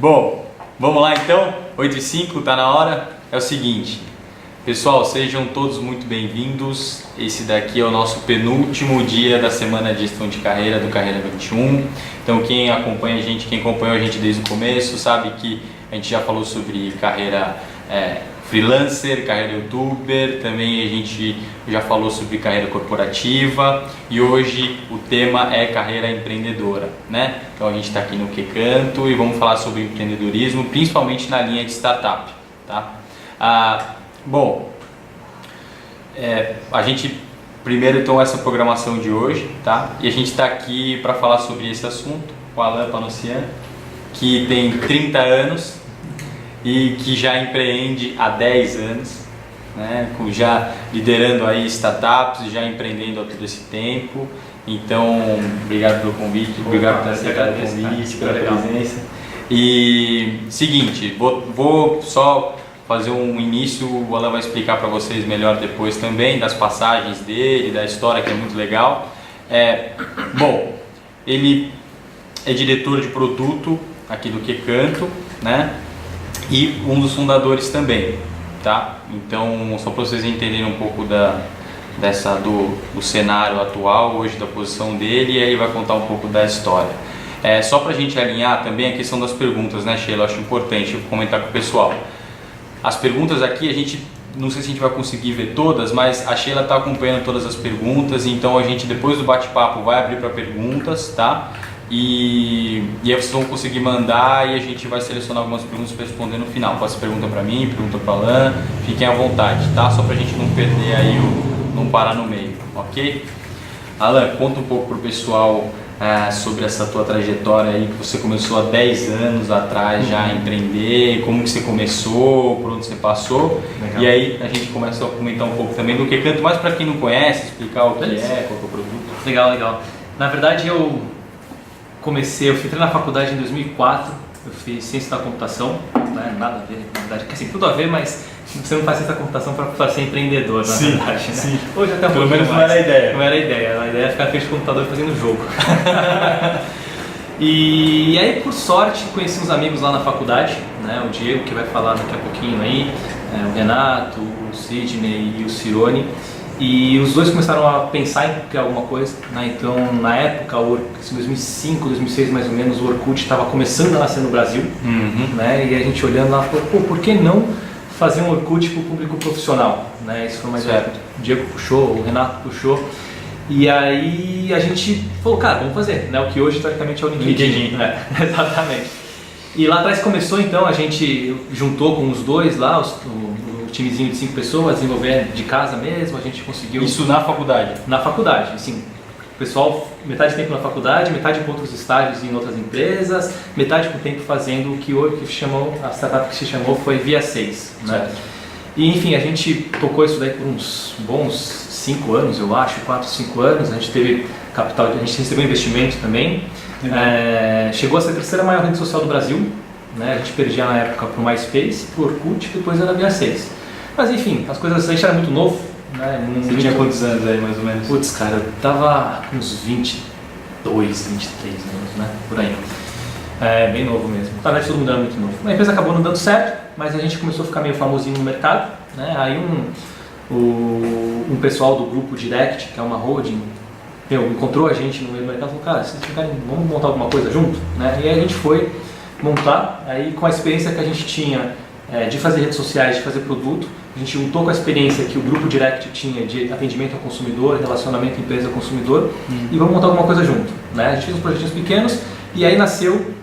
Bom, vamos lá então, 8h05, tá na hora. É o seguinte, pessoal, sejam todos muito bem-vindos. Esse daqui é o nosso penúltimo dia da semana de gestão de carreira do Carreira 21. Então quem acompanha a gente, quem acompanhou a gente desde o começo, sabe que a gente já falou sobre carreira freelancer, carreira youtuber, também a gente já falou sobre carreira corporativa e hoje o tema é carreira empreendedora, né? Então a gente está aqui no Que Canto e vamos falar sobre empreendedorismo, principalmente na linha de startup, tá? A gente primeiro então essa programação de hoje, tá? E a gente está aqui para falar sobre esse assunto com o Alain Panossian, que tem 30 anos e que já empreende há 10 anos, né? Já liderando aí startups, já empreendendo há todo esse tempo. Então, obrigado pelo convite, obrigado por ter aceitado o convite, pela presença. E seguinte, vou só fazer um início, o Alain vai explicar para vocês melhor depois também das passagens dele, da história que é muito legal. Bom, ele é diretor de produto aqui do Que Canto, né? E um dos fundadores também, tá? Então, só para vocês entenderem um pouco do cenário atual hoje, da posição dele, e aí vai contar um pouco da história. Só para a gente alinhar também a questão das perguntas, né, Sheila? Eu acho importante eu comentar com o pessoal. As perguntas aqui, a gente, não sei se a gente vai conseguir ver todas, mas a Sheila está acompanhando todas as perguntas, então a gente depois do bate-papo vai abrir para perguntas, tá? E aí vocês vão conseguir mandar e a gente vai selecionar algumas perguntas para responder no final. Pode ser pergunta para mim, pergunta para o Alain, fiquem à vontade, tá? Só para a gente não perder aí, não parar no meio, ok? Alain, conta um pouco para o pessoal sobre essa tua trajetória aí, que você começou há 10 anos atrás já a empreender, como que você começou, por onde você passou. Legal. E aí a gente começa a comentar um pouco também do Que Canto, mais para quem não conhece, explicar o que é, qual que é o produto. Legal. Na verdade eu entrei na faculdade em 2004, eu fiz ciência da computação, não é nada a ver, na verdade, assim, tudo a ver, mas você não faz ciência da computação para ser empreendedor, na verdade, né? Sim. Hoje até pelo menos não era a ideia. Não era a ideia é ficar frente ao computador fazendo jogo. E aí, por sorte, conheci uns amigos lá na faculdade, né? O Diego, que vai falar daqui a pouquinho aí, o Renato, o Sidney e o Cirone. E os dois começaram a pensar em criar alguma coisa, né? Então, na época, em 2005, 2006 mais ou menos, o Orkut estava começando a nascer no Brasil, né? E a gente olhando lá, falou, por que não fazer um Orkut para o público profissional, né? Isso foi mais certo. O Diego puxou, o Renato puxou, e aí a gente falou, cara, vamos fazer, né? O que hoje, teoricamente, é o LinkedIn. Exatamente. E lá atrás começou, então, a gente juntou com os dois lá, o timezinho de 5 pessoas, desenvolver de casa mesmo, a gente conseguiu... Isso na faculdade? Na faculdade, assim, o pessoal, metade do tempo na faculdade, metade com outros estágios em outras empresas, metade com o tempo fazendo o que hoje a startup que se chamou foi Via 6, né? E enfim, a gente tocou isso daí por uns bons 5 anos, eu acho, 4, 5 anos, a gente teve capital, a gente recebeu investimento também, chegou a ser a terceira maior rede social do Brasil, né? A gente perdia na época para o MySpace, para o Orkut, depois era Via 6. Mas enfim, as coisas, a gente era muito novo, né? Você tinha quantos anos aí, mais ou menos? Putz, cara, eu tava com uns 22, 23 anos, né? Por aí. Bem novo mesmo. Na verdade, todo mundo era muito novo. A empresa acabou não dando certo, mas a gente começou a ficar meio famosinho no mercado, né? Aí um pessoal do grupo Direct, que é uma holding, encontrou a gente no meio do mercado e falou, cara, vamos montar alguma coisa junto? Né? E aí a gente foi montar, aí com a experiência que a gente tinha de fazer redes sociais, de fazer produto, a gente juntou com a experiência que o grupo Direct tinha de atendimento ao consumidor, relacionamento empresa-consumidor, e vamos montar alguma coisa junto. Né? A gente fez uns projetinhos pequenos e aí nasceu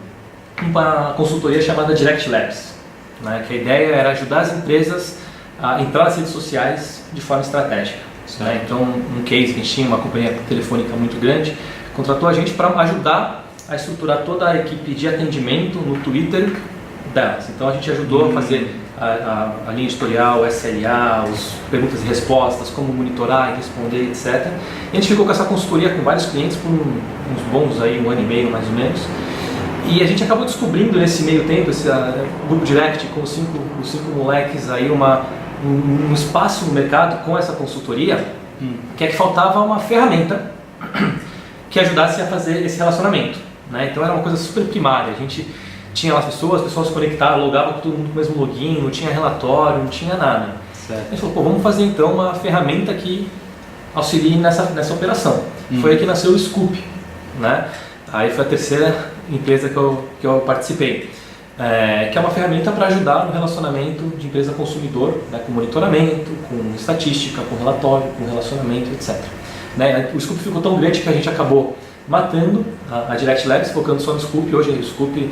uma consultoria chamada Direct Labs, né? Que a ideia era ajudar as empresas a entrar nas redes sociais de forma estratégica. Né? Então, um case que a gente tinha, uma companhia telefônica muito grande, contratou a gente para ajudar a estruturar toda a equipe de atendimento no Twitter delas. Então a gente ajudou a fazer a linha editorial, SLA, as perguntas e respostas, como monitorar e responder, etc. E a gente ficou com essa consultoria com vários clientes por uns bons aí, 1 ano e meio mais ou menos. E a gente acabou descobrindo nesse meio tempo, esse grupo Direct com os cinco moleques aí, um espaço no mercado com essa consultoria, que é que faltava uma ferramenta que ajudasse a fazer esse relacionamento, né? Então era uma coisa super primária. A gente tinha lá as pessoas se conectavam, logavam com todo mundo com o mesmo login, não tinha relatório, não tinha nada. Certo. A gente falou, pô, vamos fazer então uma ferramenta que auxilie nessa operação. Foi aí que nasceu o Scoop, né? Aí foi a terceira empresa que eu participei, que é uma ferramenta para ajudar no relacionamento de empresa-consumidor, né, com monitoramento, com estatística, com relatório, com relacionamento, etc. Né? O Scoop ficou tão grande que a gente acabou matando a Direct Labs, focando só no Scoop. Hoje o Scoop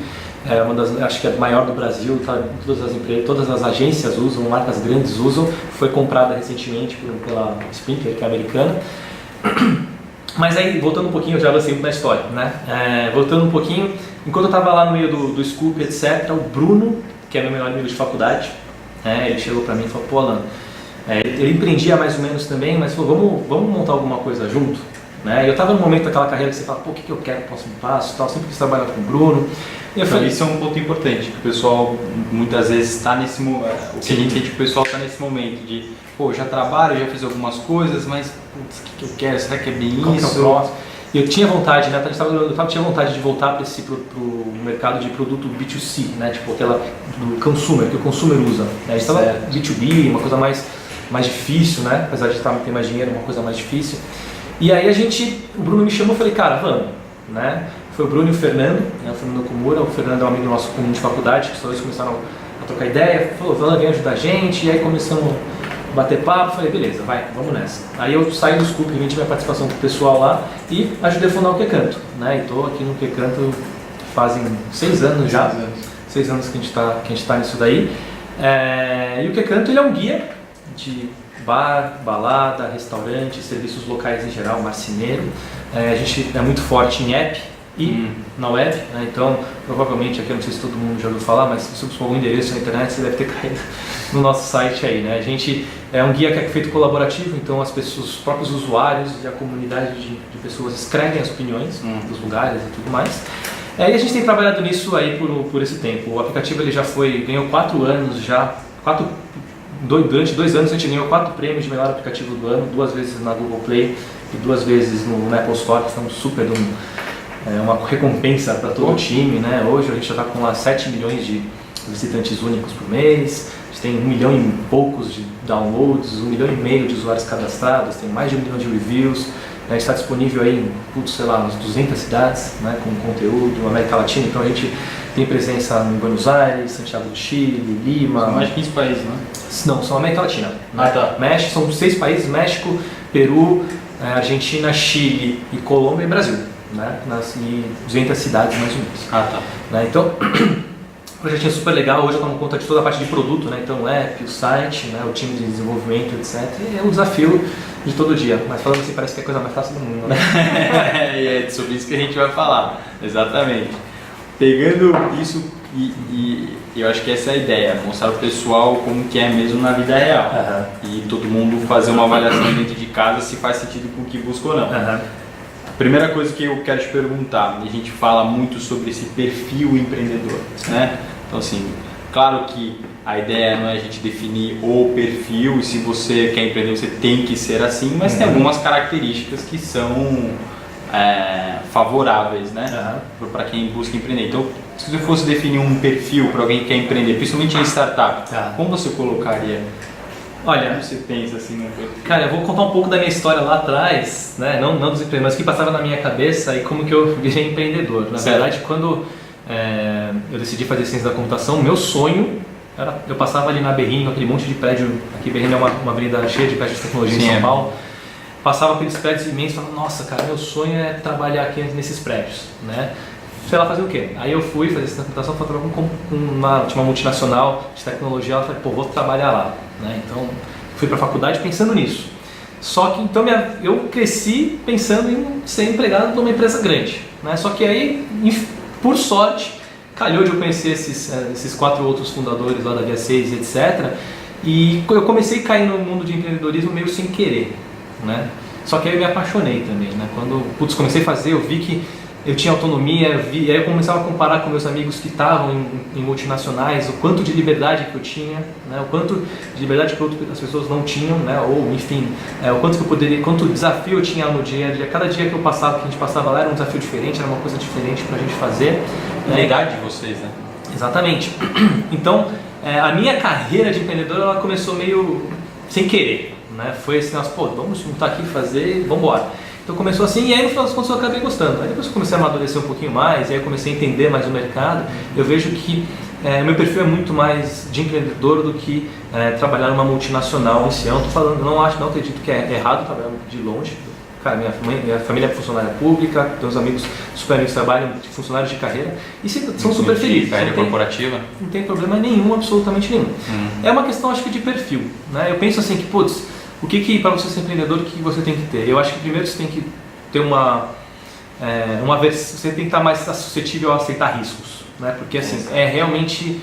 é uma das, acho que é a maior do Brasil, tá? Todas as empresas, todas as agências usam, marcas grandes usam. Foi comprada recentemente pela Sprinklr, que é americana. Mas aí, voltando um pouquinho, eu já avancei muito na história, né? Voltando um pouquinho, enquanto eu estava lá no meio do Scoop, etc., o Bruno, que é meu melhor amigo de faculdade, ele chegou para mim e falou, pô, Alan, ele empreendia mais ou menos também, mas falou, vamos montar alguma coisa junto? Né? E eu estava no momento daquela carreira que você fala, pô, o que eu quero, próximo passo, tal, sempre quis trabalhar com o Bruno. E eu falei, isso é um ponto importante, que o pessoal muitas vezes está nesse momento, o que a gente sente que o pessoal está nesse momento de, pô, já trabalho, já fiz algumas coisas, mas putz, o que eu quero, será que é bem Qual isso? Que é o próximo? Eu tinha vontade, né? Eu tinha vontade de voltar para pro mercado de produto B2C, né? Tipo aquela do consumer, que o consumer usa. Né? A gente estava B2B, uma coisa mais difícil, né? Apesar de ter mais dinheiro, uma coisa mais difícil. E aí o Bruno me chamou e falei, cara, vamos, né? Foi o Bruno e o Fernando, né? O Fernando Kumura, o Fernando é um amigo nosso comum de faculdade, que eles começaram a trocar ideia, falou, vem ajudar a gente, e aí começamos a bater papo, falei, beleza, vamos nessa. Aí eu saí do Scoop, vendi minha participação com o pessoal lá e ajudei a fundar o QCanto, né? E estou aqui no QCanto fazem 6 anos já, 6 anos que a gente tá nisso daí. E o QCanto ele é um guia de bar, balada, restaurante, serviços locais em geral, marceneiro. A gente é muito forte em app e na web, né? Então provavelmente aqui, eu não sei se todo mundo já ouviu falar, mas se você buscar algum endereço na internet, você deve ter caído no nosso site aí, né? A gente é um guia que é feito colaborativo, então os próprios usuários e a comunidade de pessoas escrevem as opiniões dos lugares e tudo mais. E a gente tem trabalhado nisso aí por esse tempo. O aplicativo ele já ganhou 4 anos já, durante 2 anos a gente ganhou 4 prêmios de melhor aplicativo do ano, 2 vezes na Google Play e 2 vezes no Apple Store, que estamos super uma recompensa para todo o time, né? Hoje a gente já está com lá 7 milhões de visitantes únicos por mês, a gente tem 1 milhão e poucos de downloads, 1,5 milhão de usuários cadastrados, tem mais de 1 milhão de reviews, a gente está disponível aí em, sei lá, umas 200 cidades, né, com conteúdo, na América Latina, então a gente tem presença em Buenos Aires, Santiago do Chile, Lima... São mais de 15 países, né? Não, são América Latina. Tá. México, são 6 países, México, Peru, Argentina, Chile e Colômbia e Brasil, né, e 200 cidades mais ou menos. Tá. Né, então, o projetinho é super legal, hoje eu tomo conta de toda a parte de produto, né, então o app, o site, né, o time de desenvolvimento, etc. E é um desafio de todo dia, mas falando assim parece que é a coisa mais fácil do mundo, né? É sobre isso que a gente vai falar, exatamente. Pegando isso e eu acho que essa é a ideia, mostrar pro pessoal como que é mesmo na vida real. E todo mundo fazer uma avaliação dentro de casa se faz sentido com o que busca ou não. Primeira coisa que eu quero te perguntar, a gente fala muito sobre esse perfil empreendedor, né? Então assim, claro que a ideia não é a gente definir o perfil e se você quer empreender você tem que ser assim, mas tem algumas características que são favoráveis, né? Para quem busca empreender. Então, se você fosse definir um perfil para alguém que quer empreender, principalmente em startup, como você colocaria? Olha, como você pensa assim no perfil? Cara, eu vou contar um pouco da minha história lá atrás, né? Não dos empreendedores, mas o que passava na minha cabeça e como que eu virei empreendedor. Na verdade, quando eu decidi fazer ciência da computação, meu sonho era, eu passava ali na Berrini, com aquele monte de prédio, aqui Berrini é uma avenida cheia de prédios de tecnologia em São Paulo, passava aqueles prédios imensos e falava, nossa, cara, meu sonho é trabalhar aqui nesses prédios, né? Sei lá fazer o quê? Aí eu fui fazer ciência da computação, fui trabalhar com uma multinacional de tecnologia, eu falei, pô, vou trabalhar lá, né? Então, fui para a faculdade pensando nisso. Só que então eu cresci pensando em ser empregado numa empresa grande, né? Só que aí, por sorte, calhou de eu conhecer esses 4 outros fundadores lá da Via 6, etc. E eu comecei a cair no mundo de empreendedorismo meio sem querer, né? Só que aí eu me apaixonei também, né? Quando comecei a fazer, eu vi que eu tinha autonomia, aí eu começava a comparar com meus amigos que estavam em multinacionais, o quanto de liberdade que eu tinha, né? O quanto de liberdade que as pessoas não tinham, né? Ou enfim, o quanto que eu poderia, quanto desafio eu tinha no dia a dia. Cada dia que a gente passava lá era um desafio diferente, era uma coisa diferente pra gente fazer. A idade de vocês, né? Exatamente. Então, a minha carreira de empreendedor ela começou meio sem querer, né? Foi assim, pô, vamos juntar aqui, fazer, vamos embora. Então começou assim, e aí no final das contas eu acabei gostando. Aí depois eu comecei a amadurecer um pouquinho mais, e aí eu comecei a entender mais o mercado. Eu vejo que meu perfil é muito mais de empreendedor do que trabalhar numa multinacional em si. Eu não tô falando, não acredito que é errado trabalhar de longe. Cara, minha família é funcionária pública, meus amigos, super amigos trabalham de funcionários de carreira e são super felizes. Carreira corporativa? Não tem problema nenhum, absolutamente nenhum. É uma questão, acho que, de perfil, né? Eu penso assim que, putz, o que para você ser empreendedor, o que você tem que ter? Eu acho que primeiro você tem que ter você tem que estar mais suscetível a aceitar riscos, né? Porque assim, realmente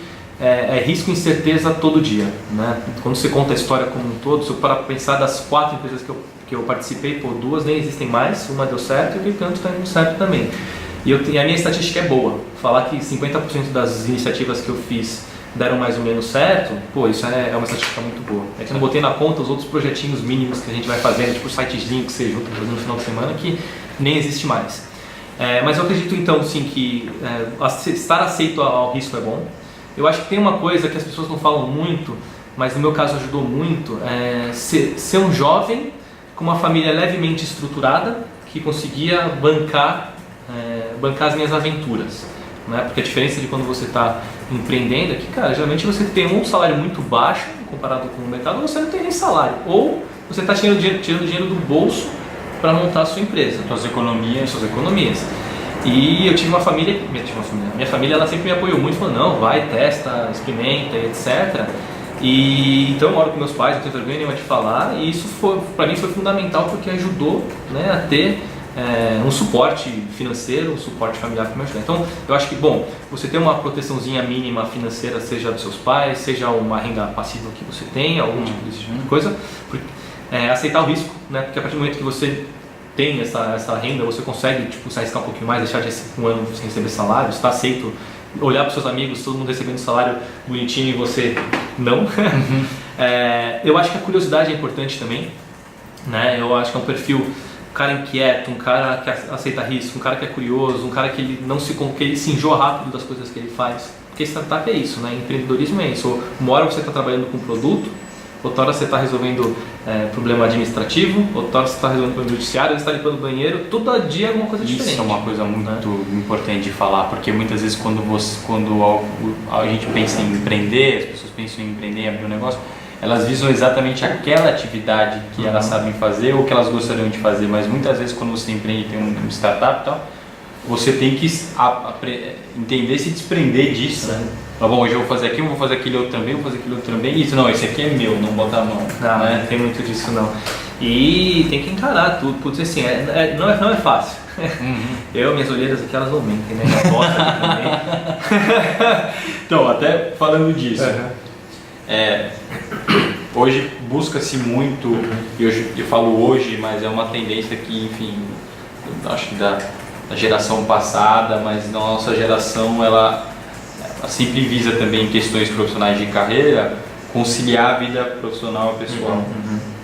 risco e incerteza todo dia, né? Quando você conta a história como um todo, se eu parar para pensar das 4 empresas que eu participei, 2 nem existem mais, uma deu certo e o canto está indo certo também. E a minha estatística é boa. Falar que 50% das iniciativas que eu fiz deram mais ou menos certo, pô, isso é uma estatística muito boa. É que eu não botei na conta os outros projetinhos mínimos que a gente vai fazendo, tipo o sitezinho que você junta no final de semana, que nem existe mais. Mas eu acredito então sim que estar aceito ao risco é bom. Eu acho que tem uma coisa que as pessoas não falam muito, mas no meu caso ajudou muito, ser um jovem com uma família levemente estruturada que conseguia bancar as minhas aventuras, né? Porque a diferença de quando você está empreendendo é que, cara, geralmente você tem um salário muito baixo comparado com o mercado, ou você não tem nem salário, ou você está tirando dinheiro do bolso para montar a sua empresa, suas economias. E eu tive uma família, minha família ela sempre me apoiou muito, falou, não, vai, testa, experimenta, etc. E então eu moro com meus pais, não tenho vergonha nenhuma de falar, e isso para mim foi fundamental porque ajudou, né, a ter um suporte financeiro, um suporte familiar para me ajudar. Então eu acho que, bom, você ter uma proteçãozinha mínima financeira, seja dos seus pais, seja uma renda passiva que você tenha, algum tipo de coisa, aceitar o risco, né, porque a partir do momento que você tem essa renda, você consegue se arriscar um pouquinho mais, deixar de um ano sem receber salário, está aceito, olhar para os seus amigos, todo mundo recebendo salário bonitinho e você não. Eu acho que a curiosidade é importante também, né? Eu acho que é um perfil, um cara inquieto, um cara que aceita risco, um cara que é curioso, um cara que ele se enjoa rápido das coisas que ele faz. Porque startup é isso, né? Empreendedorismo é isso. Uma hora você está trabalhando com um produto, outra hora você está resolvendo problema administrativo, outra hora você está resolvendo problema judiciário, você está limpando o banheiro, todo dia é alguma coisa diferente. Isso é uma coisa muito importante de falar, porque muitas vezes quando a gente pensa em empreender, as pessoas pensam em empreender, em abrir um negócio, elas visam exatamente aquela atividade que elas sabem fazer ou que elas gostariam de fazer, mas muitas vezes quando você empreende, tem um startup e tal, você tem que entender, se desprender disso, né? Bom, hoje eu vou fazer aqui, eu vou fazer aquele outro também, vou fazer aquele outro também. Isso, não, esse aqui é meu, não botar a mão. Não tem muito disso não. E tem que encarar tudo, porque assim, não é fácil. Minhas olheiras aqui, elas não mentem, né? Minha bosta aqui também. Então, até falando disso, hoje busca-se muito, e eu falo hoje, mas é uma tendência que, enfim, acho que da geração passada, mas na nossa geração ela sempre visa também questões profissionais de carreira, conciliar a vida profissional e pessoal.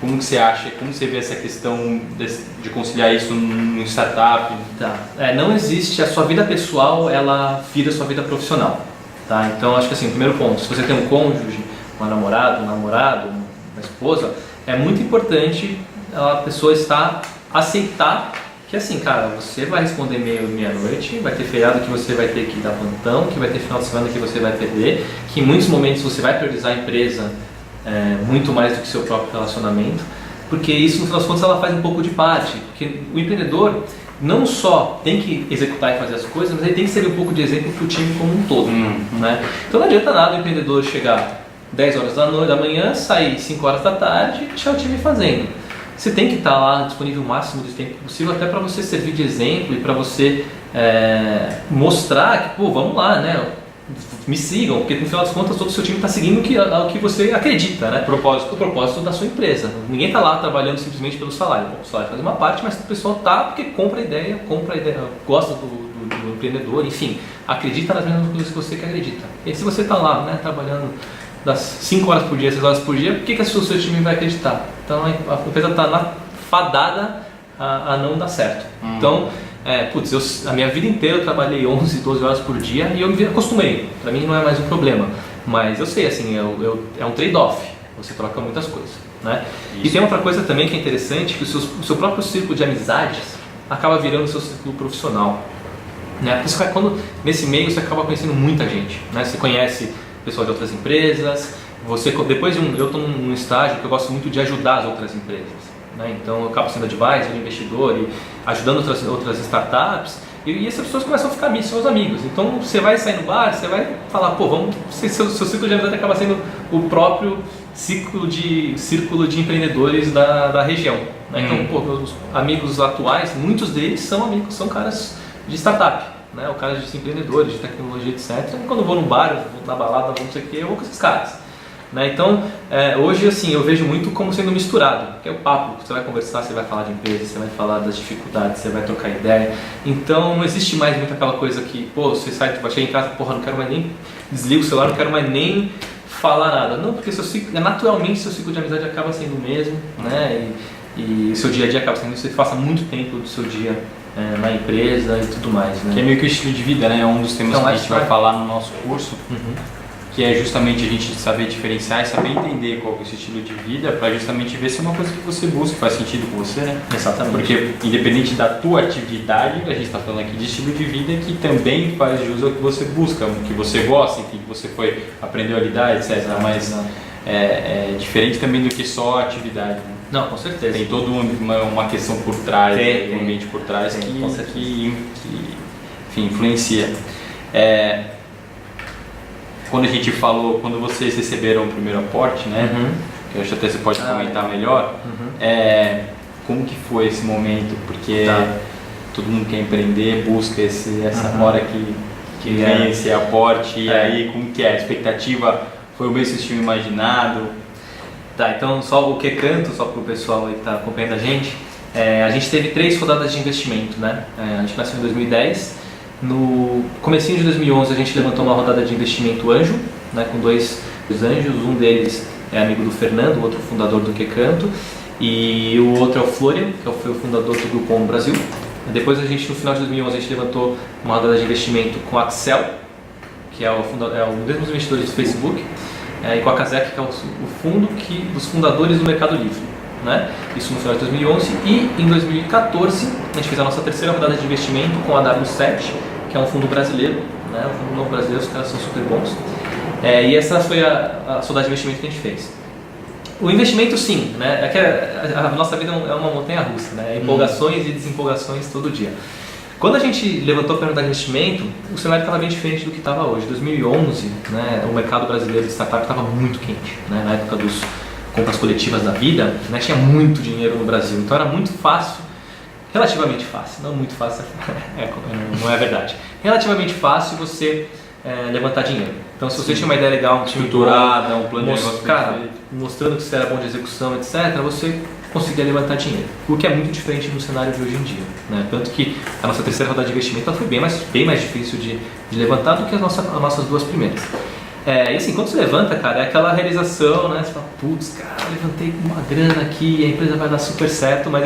Como que você acha, como você vê essa questão de conciliar isso num startup? Tá. Não existe, a sua vida pessoal, ela vira a sua vida profissional. Tá? Então acho que assim, o primeiro ponto, se você tem um cônjuge, uma namorada, um namorado, uma esposa, é muito importante a pessoa aceitar que assim, cara, você vai responder e-mail meia-noite, vai ter feriado que você vai ter que dar plantão, que vai ter final de semana que você vai perder, que em muitos momentos você vai priorizar a empresa muito mais do que seu próprio relacionamento, porque isso, no final das contas, ela faz um pouco de parte, porque o empreendedor não só tem que executar e fazer as coisas, mas ele tem que ser um pouco de exemplo para o time como um todo, né? Então não adianta nada o empreendedor chegar 10 horas da manhã, sair 5 horas da tarde e deixar o time fazendo. Você tem que estar lá disponível o máximo de tempo possível, até para você servir de exemplo e para você mostrar que, pô, vamos lá, né? Me sigam, porque no final das contas todo o seu time está seguindo o que você acredita, né? O propósito da sua empresa. Ninguém está lá trabalhando simplesmente pelo salário. Bom, o salário faz uma parte, mas o pessoal está porque compra a ideia, gosta do empreendedor, enfim, acredita nas mesmas coisas que você que acredita. E se você está lá, né, trabalhando das 5 horas por dia, 6 horas por dia, por que o seu time vai acreditar? Então a empresa está fadada a não dar certo. Então A minha vida inteira eu trabalhei 11, 12 horas por dia e eu me acostumei. Para mim não é mais um problema. Mas eu sei, assim, é um trade-off. Você troca muitas coisas, né? E tem outra coisa também que é interessante, que o seu próprio círculo de amizades acaba virando o seu círculo profissional. Né? Porque nesse meio você acaba conhecendo muita gente, né? Você conhece pessoal de outras empresas, eu estou num estágio que eu gosto muito de ajudar as outras empresas, né? Então eu acabo sendo advisor, investidor e ajudando outras startups e essas pessoas começam a ficar seus amigos. Então você vai sair no bar, você vai falar, seu círculo de amizade acaba sendo o próprio círculo de empreendedores da região, né? Então, meus amigos atuais, muitos deles são caras de startup, né? Ou caras de empreendedores, de tecnologia, etc. E quando eu vou no bar, eu vou na balada, não sei o que, eu vou com esses caras, né? Então, hoje assim, eu vejo muito como sendo misturado, que é o papo, você vai conversar, você vai falar de empresa, você vai falar das dificuldades, você vai trocar ideia. Então, não existe mais muito aquela coisa que, você sai, vai chegar em casa, não quero mais nem desliga o celular, não quero mais nem falar nada. Não, porque naturalmente seu ciclo de amizade acaba sendo o mesmo, né? E seu dia a dia acaba sendo isso, você passa muito tempo do seu dia na empresa e tudo mais, né? Que é meio que o estilo de vida, né? É um dos temas que a gente vai falar no nosso curso, que é justamente a gente saber diferenciar e saber entender qual é esse estilo de vida para justamente ver se é uma coisa que você busca, faz sentido com você, né? Exatamente. Porque independente da tua atividade, a gente está falando aqui de estilo de vida que também faz jus ao que você busca, o que você gosta, enfim, que você aprendeu a lidar, etc. Mas é diferente também do que só a atividade, né? Não, com certeza. Tem toda uma questão por trás, um ambiente por trás que enfim, influencia. Quando vocês receberam o primeiro aporte, né? Que eu acho até você pode comentar melhor, como que foi esse momento? Porque todo mundo quer empreender, busca essa hora que vem esse aporte, e aí como que é? A expectativa foi o mesmo que vocês tinham imaginado? Tá, então só o que canto, só para o pessoal aí que está acompanhando a gente teve 3 rodadas de investimento, né? A gente nasceu em 2010, no comecinho de 2011 a gente levantou uma rodada de investimento anjo, né, com 2 anjos, um deles é amigo do Fernando, o outro fundador do Que Canto, e o outro é o Florian, que foi o fundador do Groupon Brasil. Depois no final de 2011 a gente levantou uma rodada de investimento com a Axel, que é um dos investidores do Facebook, e com a Kazek, que é o fundo dos fundadores do Mercado Livre, né? Isso no final de 2011, e em 2014 a gente fez a nossa terceira rodada de investimento com a W7, que é um fundo brasileiro, né? Um fundo novo brasileiro, os caras são super bons, e essa foi a rodada de investimento que a gente fez. O investimento, sim, né? A nossa vida é uma montanha russa, né? Empolgações e desempolgações todo dia. Quando a gente levantou a pergunta de investimento, o cenário estava bem diferente do que estava hoje. Em 2011, né, o mercado brasileiro de startup estava muito quente, né, na época dos compras coletivas da vida, né, tinha muito dinheiro no Brasil, então era muito fácil, relativamente fácil, não muito fácil, não é verdade, relativamente fácil você levantar dinheiro. Então, se você tinha uma ideia legal, um time estruturada, um plano de negócio mostrando que você era bom de execução, etc., você conseguia levantar dinheiro, o que é muito diferente no cenário de hoje em dia, né? Tanto que a nossa terceira rodada de investimento foi bem mais difícil de levantar do que as nossas 2 primeiras. E assim, quando você levanta, cara, é aquela realização, né? Você fala, putz, cara, levantei uma grana aqui, a empresa vai dar super certo, mas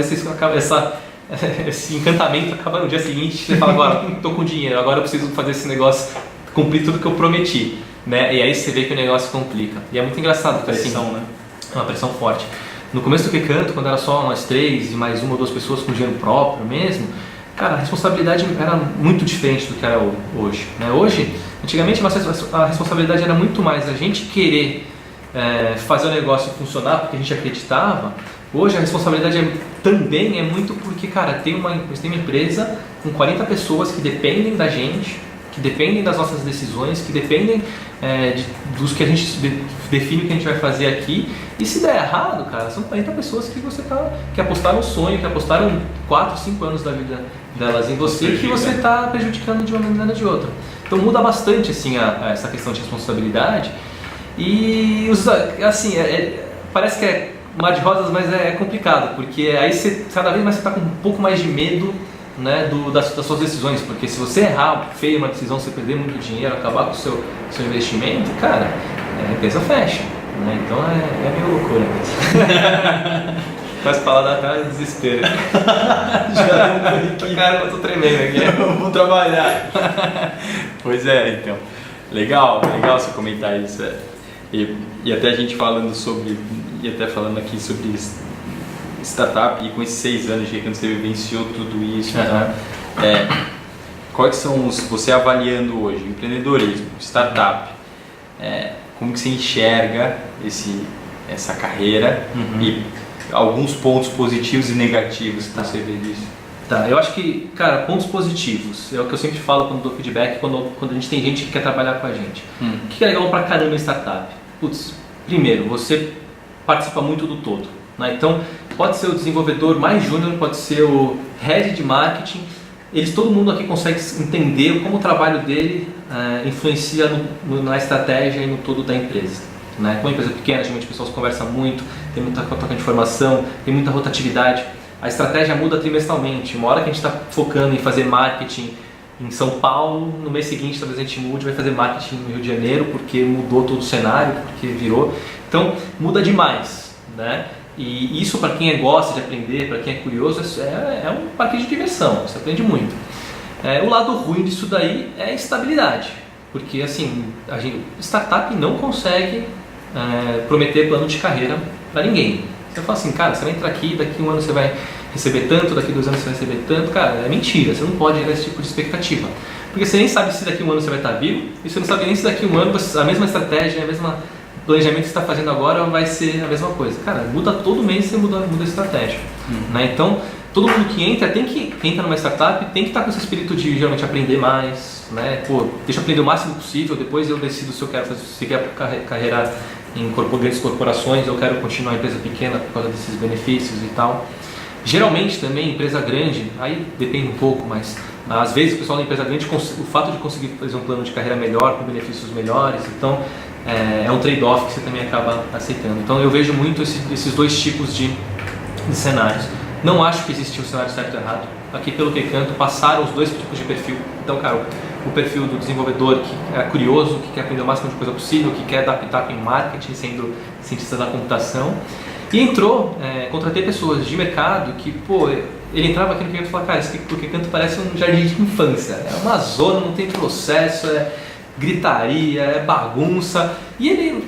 esse encantamento acaba no dia seguinte, você fala, agora estou com dinheiro, agora eu preciso fazer esse negócio, cumprir tudo que eu prometi, né? E aí você vê que o negócio complica. E é muito engraçado, cara, pressão, assim, né? É uma pressão forte. No começo do Que Canto, quando era só nós 3 e mais 1 ou 2 pessoas com dinheiro próprio mesmo, cara, a responsabilidade era muito diferente do que era hoje, né? Hoje, antigamente a responsabilidade era muito mais a gente querer fazer o negócio funcionar porque a gente acreditava. Hoje a responsabilidade também é muito porque, cara, tem uma empresa com 40 pessoas que dependem da gente, que dependem das nossas decisões, que dependem dos que a gente define o que a gente vai fazer aqui. E se der errado, cara, são 40 pessoas que apostaram o sonho, que apostaram 4, 5 anos da vida delas em você e que você está prejudicando de uma maneira ou de outra. Então muda bastante assim, essa questão de responsabilidade. E assim, parece que é mar de rosas, mas é complicado, porque aí cada vez mais você está com um pouco mais de medo, né, das suas decisões, porque se você errar feio uma decisão, você perder muito dinheiro, acabar com o seu investimento, cara, a empresa fecha, né? Então é meio loucura mesmo. Mas falar da cara é desespero. Já cara, eu tô tremendo aqui. Vamos trabalhar. Pois é, então. Legal você comentar isso. E até a gente falando sobre, e até falando aqui sobre startup, e com esses 6 anos de quando você vivenciou tudo isso, né? Quais são você avaliando hoje, empreendedorismo, startup, como que você enxerga essa carreira e alguns pontos positivos e negativos que você vê disso? Tá, eu acho que, cara, pontos positivos, é o que eu sempre falo quando dou feedback, quando a gente tem gente que quer trabalhar com a gente. O que é legal pra caramba em startup? Putz, primeiro, você participa muito do todo, né? Então, pode ser o desenvolvedor mais júnior, pode ser o head de marketing, todo mundo aqui consegue entender como o trabalho dele influencia na estratégia e no todo da empresa. Né? Com uma empresa pequena, geralmente o pessoal se conversa muito, tem muita troca de informação, tem muita rotatividade. A estratégia muda trimestralmente. Uma hora que a gente está focando em fazer marketing em São Paulo, no mês seguinte talvez a gente mude, vai fazer marketing no Rio de Janeiro, porque mudou todo o cenário, porque virou. Então muda demais, né? E isso, para quem gosta de aprender, para quem é curioso, é um parque de diversão, você aprende muito. O lado ruim disso daí é a estabilidade, porque assim, startup não consegue prometer plano de carreira para ninguém. Você fala assim, cara, você vai entrar aqui, daqui 1 ano você vai receber tanto, daqui 2 anos você vai receber tanto. Cara, é mentira, você não pode gerar esse tipo de expectativa. Porque você nem sabe se daqui 1 ano você vai estar vivo, e você não sabe nem se daqui 1 ano a mesma estratégia, a mesma planejamento que você está fazendo agora vai ser a mesma coisa. Cara, muda todo mês, você muda a estratégia. Né? Então, todo mundo que entra numa startup tem que estar com esse espírito de geralmente aprender mais, né? Pô, deixa eu aprender o máximo possível, depois eu decido se eu quero seguir a carreira em grandes corporações, eu quero continuar a empresa pequena por causa desses benefícios e tal. Geralmente também, empresa grande, aí depende um pouco, mas às vezes o pessoal da empresa grande, o fato de conseguir fazer um plano de carreira melhor, com benefícios melhores, então é um trade-off que você também acaba aceitando. Então eu vejo muito esses 2 tipos de cenários. Não acho que existe um cenário certo e errado. Aqui pelo que canto, passaram os 2 tipos de perfil. Então, cara, o perfil do desenvolvedor que é curioso, que quer aprender o máximo de coisa possível, que quer dar pitaco em marketing, sendo cientista da computação. E contratei pessoas de mercado que, pô, ele entrava aqui no Quecanto e falava, cara, isso aqui no Quecanto parece um jardim de infância. É uma zona, não tem processo, é gritaria, é bagunça. E ele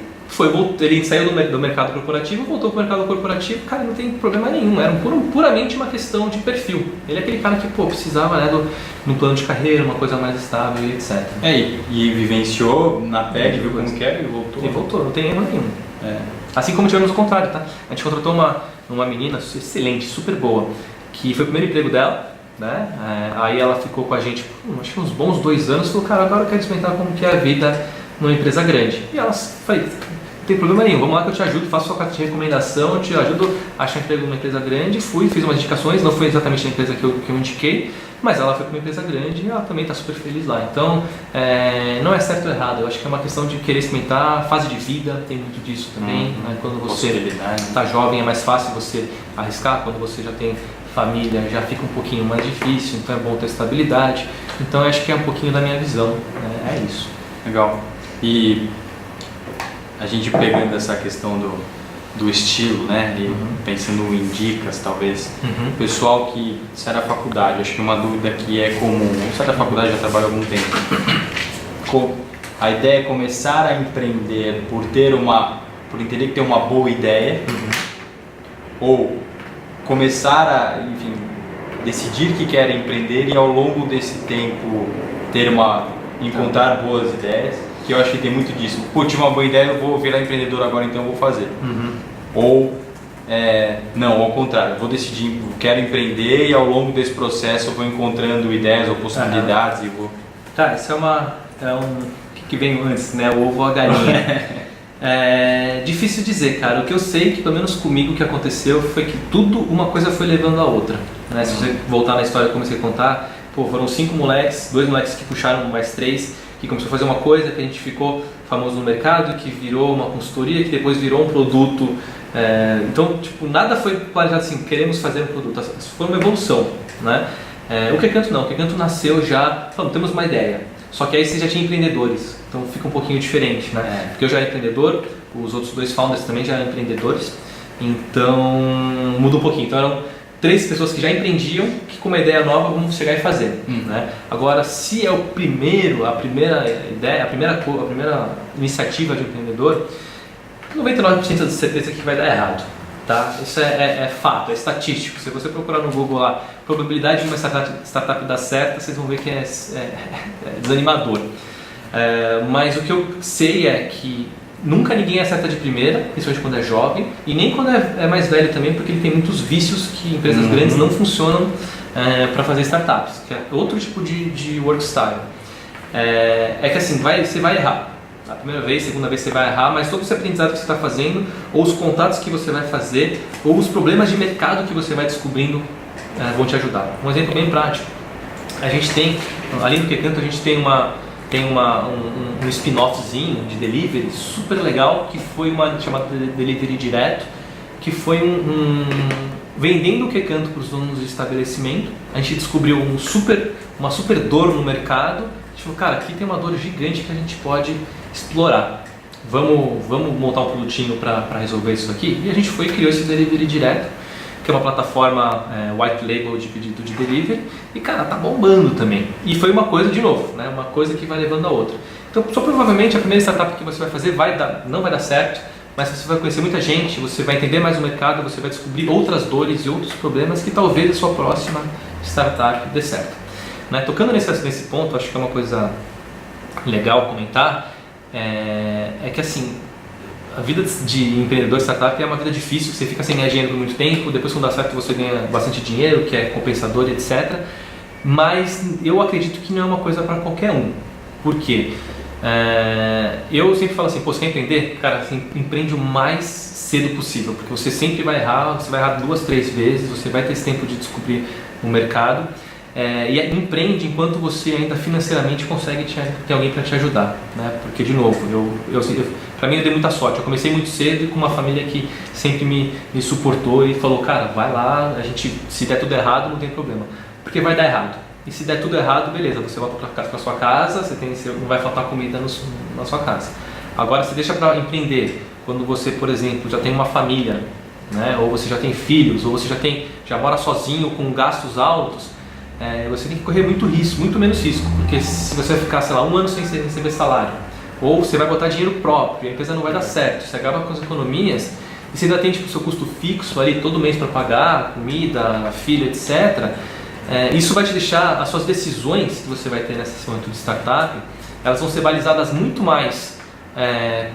saiu do mercado corporativo, voltou para o mercado corporativo, cara, não tem problema nenhum, era puramente uma questão de perfil. Ele é aquele cara que, pô, precisava, né, de um plano de carreira, uma coisa mais estável e etc. E vivenciou na pele, viu como que era e voltou. E voltou, não tem erro nenhum. Assim como tivemos o contrário, tá? A gente contratou uma menina excelente, super boa, que foi o primeiro emprego dela, né? Aí ela ficou com a gente, acho que uns bons 2 anos, falou, cara, agora eu quero experimentar como que é a vida numa empresa grande. E ela falou, não tem problema nenhum, vamos lá que eu te ajudo, faço sua carta de recomendação, eu te ajudo a achar emprego numa empresa grande. Fiz umas indicações, não foi exatamente a empresa que eu indiquei, mas ela foi para uma empresa grande e ela também está super feliz lá. Então, não é certo ou errado, eu acho que é uma questão de querer experimentar, fase de vida, tem muito disso também. Né? Quando você está jovem é mais fácil você arriscar, quando você já tem família já fica um pouquinho mais difícil, então é bom ter estabilidade. Então, eu acho que é um pouquinho da minha visão, né? É isso. Legal. E a gente pegando essa questão do estilo, né, e pensando em dicas talvez, o pessoal que sai da faculdade, acho que uma dúvida que é comum, sai da faculdade já trabalha há algum tempo, a ideia é começar a empreender por entender que tem uma boa ideia, ou começar a, enfim, decidir que quer empreender e ao longo desse tempo encontrar boas ideias. Que eu acho que tem muito disso. Pô, tive uma boa ideia, eu vou virar empreendedor agora, então eu vou fazer. Ou, não, ao contrário, eu vou decidir, quero empreender e ao longo desse processo eu vou encontrando ideias ou possibilidades e vou... Tá, isso o que vem antes, né? O ovo ou a galinha. Difícil dizer, cara. O que eu sei que, pelo menos comigo, o que aconteceu foi que uma coisa foi levando a outra. Né? Se você voltar na história que eu comecei a contar, pô, foram 5 moleques, 2 moleques que puxaram mais 3, que começou a fazer uma coisa que a gente ficou famoso no mercado, que virou uma consultoria, que depois virou um produto. Então, tipo, nada foi planejado assim, queremos fazer um produto. Isso foi uma evolução, né? O Quecanto não, o Quecanto nasceu já, falando, temos uma ideia. Só que aí você já tinha empreendedores, então fica um pouquinho diferente, né? Porque eu já era empreendedor, os outros 2 founders também já eram empreendedores. Então muda um pouquinho. Então eram 3 pessoas que já empreendiam, que com uma ideia nova vamos chegar e fazer. Né? Agora, se é a primeira ideia, a primeira iniciativa de um empreendedor, 99% de certeza que vai dar errado. Tá? Isso é fato, é estatístico. Se você procurar no Google lá, probabilidade de uma startup dar certo, vocês vão ver que é desanimador. Mas o que eu sei é que nunca ninguém acerta de primeira, principalmente quando é jovem, e nem quando é mais velho também, porque ele tem muitos vícios que empresas grandes não funcionam para fazer startups, que é outro tipo de work style. É que assim, você vai errar. A primeira vez, segunda vez você vai errar, mas todo esse aprendizado que você está fazendo, ou os contatos que você vai fazer, ou os problemas de mercado que você vai descobrindo vão te ajudar. Um exemplo bem prático. A gente tem, além do QCanto, a gente tem um spin-offzinho de delivery super legal, que foi uma chamada Delivery Direto, que foi vendendo o QCanto para os donos de estabelecimento. A gente descobriu uma super dor no mercado. A gente falou, cara, aqui tem uma dor gigante que a gente pode explorar. Vamos montar um produtinho para resolver isso aqui? E a gente foi e criou esse Delivery Direto, que é uma plataforma white label de pedido de delivery, e cara, tá bombando também. E foi uma coisa, de novo, né, uma coisa que vai levando a outra. Então, só provavelmente a primeira startup que você vai fazer não vai dar certo, mas você vai conhecer muita gente, você vai entender mais o mercado, você vai descobrir outras dores e outros problemas que talvez a sua próxima startup dê certo. Né? Tocando nesse ponto, acho que é uma coisa legal comentar, é que assim, a vida de empreendedor startup é uma vida difícil, você fica sem ganhar dinheiro por muito tempo, depois quando dá certo você ganha bastante dinheiro, que é compensador, etc. Mas eu acredito que não é uma coisa para qualquer um. Por quê? Eu sempre falo assim, você quer empreender? Cara, assim, empreende o mais cedo possível, porque você sempre vai errar, você vai errar 2, 3 vezes, você vai ter esse tempo de descobrir o mercado. E empreende enquanto você ainda financeiramente consegue ter alguém para te ajudar, né? Porque de novo, para mim eu dei muita sorte, eu comecei muito cedo e com uma família que sempre me suportou e falou, cara, vai lá, se der tudo errado não tem problema, porque vai dar errado, e se der tudo errado, beleza, você volta para sua casa, não vai faltar comida na sua casa. Agora, se deixa para empreender quando você, por exemplo, já tem uma família, né? Ou você já tem filhos, ou você já mora sozinho com gastos altos, você tem que correr muito menos risco, porque se você vai ficar, sei lá, 1 ano sem receber salário, ou você vai botar dinheiro próprio, a empresa não vai dar certo, você acaba com as economias, e você ainda tem o seu custo fixo ali todo mês para pagar, comida, filho, etc. Isso vai te deixar, as suas decisões que você vai ter nesse momento de startup, elas vão ser balizadas muito mais,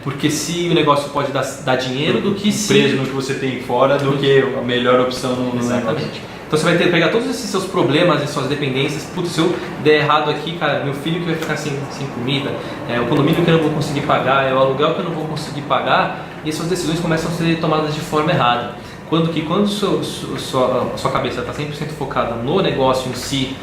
porque se o negócio pode dar dinheiro do que se... preso no que você tem fora do que a melhor opção no Exatamente. Então você vai ter que pegar todos esses seus problemas e suas dependências. Putz, se eu der errado aqui, cara, meu filho que vai ficar sem comida, o condomínio que eu não vou conseguir pagar, o aluguel que eu não vou conseguir pagar, e suas decisões começam a ser tomadas de forma errada. Quando sua cabeça está 100% focada no negócio em si,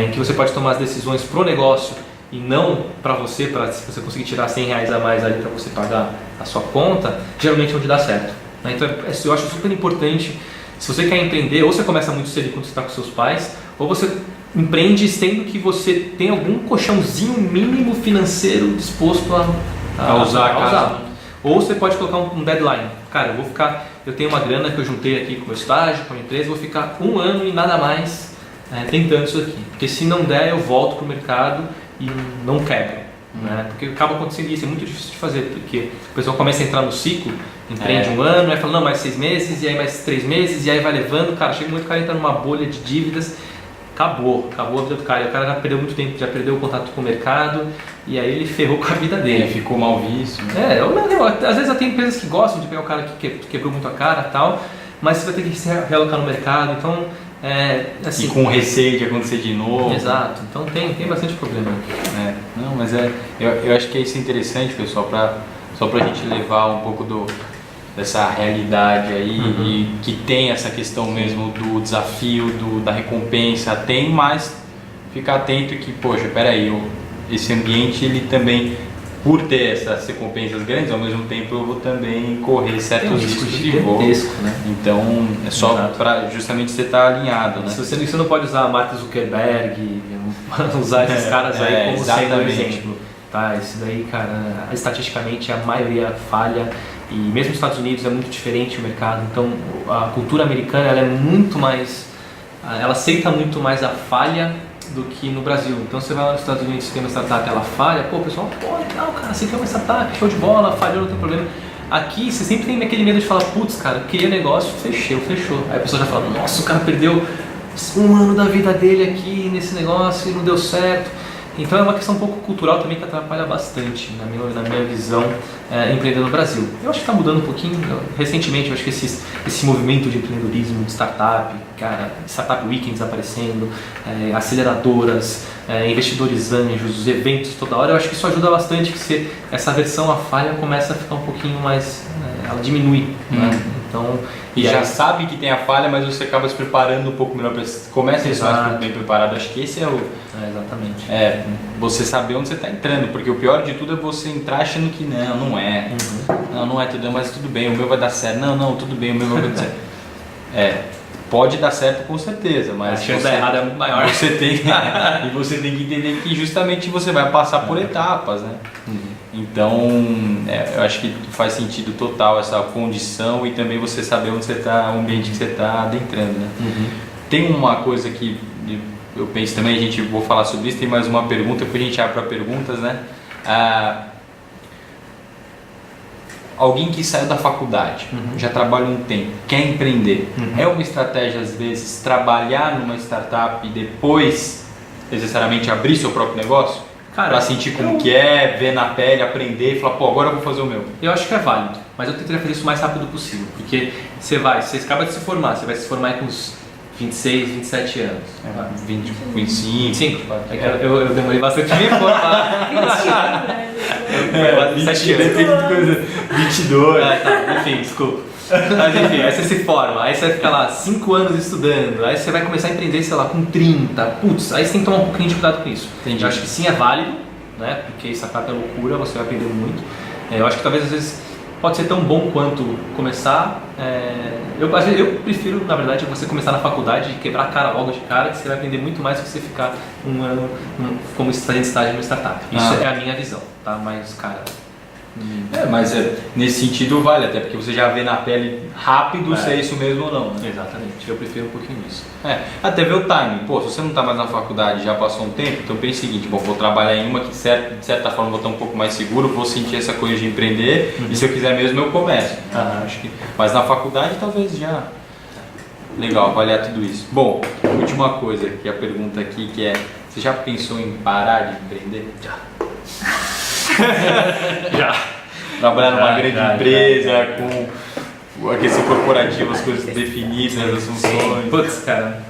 em que você pode tomar as decisões pro negócio e não para você se você conseguir tirar R$100 a mais ali para você pagar a sua conta, geralmente é onde dá certo. Né? Então eu acho super importante. Se você quer empreender, ou você começa muito cedo quando você está com seus pais, ou você empreende tendo que você tem algum colchãozinho mínimo financeiro disposto a usar. Ou você pode colocar um deadline. Cara, eu tenho uma grana que eu juntei aqui com o meu estágio, com a minha empresa, vou ficar 1 ano e nada mais tentando isso aqui. Porque se não der, eu volto para o mercado e não quebro. Né? Porque acaba acontecendo isso, é muito difícil de fazer, porque o pessoal começa a entrar no ciclo, empreende 1 ano, aí fala, não, mais 6 meses, e aí mais 3 meses, e aí vai levando, cara, chega muito, o cara entra numa bolha de dívidas, acabou a vida do cara, e o cara já perdeu muito tempo, já perdeu o contato com o mercado, e aí ele ferrou com a vida dele. Ficou mal visto. Né? Às vezes tem empresas que gostam de pegar o cara que quebrou muito a cara e tal, mas você vai ter que se realocar no mercado, então... assim, e com receio de acontecer de novo. Exato, então tem bastante problema. Não, mas eu acho que isso é interessante, pessoal, só pra gente levar um pouco dessa realidade aí, e que tem essa questão mesmo do desafio, da recompensa, mas ficar atento que, poxa, peraí, esse ambiente ele também, por ter essas recompensas grandes, ao mesmo tempo eu vou também correr certos riscos de voo. Né? Então é só para justamente você estar alinhado, né? Você não pode usar a Mark Zuckerberg, usar esses caras aí como sendo um exemplo. Tá? Isso daí, cara, estatisticamente a maioria falha E mesmo nos Estados Unidos é muito diferente o mercado, então a cultura americana ela é muito mais, ela aceita muito mais a falha do que no Brasil. Então você vai lá nos Estados Unidos, você tem uma startup, ela falha, pô, o pessoal, pô, legal, cara, você tem uma startup, show de bola, falhou, não tem problema. Aqui você sempre tem aquele medo de falar, putz, cara, eu queria negócio, fechou. Aí a pessoa já fala, nossa, o cara perdeu 1 ano da vida dele aqui nesse negócio e não deu certo. Então é uma questão um pouco cultural também que atrapalha bastante, na minha visão, empreender no Brasil. Eu acho que está mudando um pouquinho, recentemente eu acho que esse movimento de empreendedorismo, de startup, cara, startup weekends aparecendo, aceleradoras, investidores anjos, eventos toda hora, eu acho que isso ajuda bastante, que essa versão a falha começa a ficar um pouquinho mais, ela diminui, né? Então, e já sabe que tem a falha, mas você acaba se preparando um pouco melhor, começa a estar mais bem preparado. Acho que esse é o... exatamente. Você saber onde você está entrando, porque o pior de tudo é você entrar achando que não é. Não é tudo, mas tudo bem, o meu vai dar certo. Não, tudo bem, o meu vai dar certo. Pode dar certo com certeza, mas a chance de dar errado é muito maior. Você tem, e você tem que entender que justamente você vai passar por etapas, né? Então, eu acho que faz sentido total essa condição e também você saber onde você está, o ambiente que você está adentrando, né? Tem uma coisa que eu penso também, a gente vou falar sobre isso, tem mais uma pergunta, depois a gente abre para perguntas, né? Alguém que saiu da faculdade, já trabalha um tempo, quer empreender, é uma estratégia às vezes trabalhar numa startup e depois necessariamente abrir seu próprio negócio? Para sentir como que é, ver na pele, aprender e falar, pô, agora eu vou fazer o meu. Eu acho que é válido, mas eu tentaria fazer isso o mais rápido possível, porque você acaba de se formar, você vai se formar com uns 26, 27 anos. 20, 25. Eu demorei bastante a me formar. 27 anos. 22. Enfim, desculpa. Mas enfim, aí você se forma, aí você vai ficar lá 5 anos estudando, aí você vai começar a empreender, sei lá, com 30, putz, aí você tem que tomar um pouquinho de cuidado com isso. Entendi. Eu acho que sim, é válido, né, porque startup é loucura, você vai aprender muito. Eu acho que talvez às vezes pode ser tão bom quanto começar. Eu prefiro, na verdade, você começar na faculdade e quebrar a cara logo de cara, que você vai aprender muito mais do que você ficar um ano como fazendo estágio numa startup. Isso é a minha visão, tá? Mas, cara... mas nesse sentido vale, até porque você já vê na pele rápido se é isso mesmo ou não, né? Exatamente, eu prefiro um pouquinho isso. Até ver o timing. Pô, se você não está mais na faculdade, já passou um tempo, então pense o seguinte, bom, vou trabalhar em uma que de certa forma vou estar um pouco mais seguro, vou sentir essa coisa de empreender e se eu quiser mesmo eu começo. Acho que, mas na faculdade talvez já... Legal, avaliar tudo isso. Bom, última coisa, que a pergunta aqui que é, você já pensou em parar de empreender? Já. Trabalhar numa grande empresa, com a questão corporativa, as coisas definidas, as funções. Putz, cara,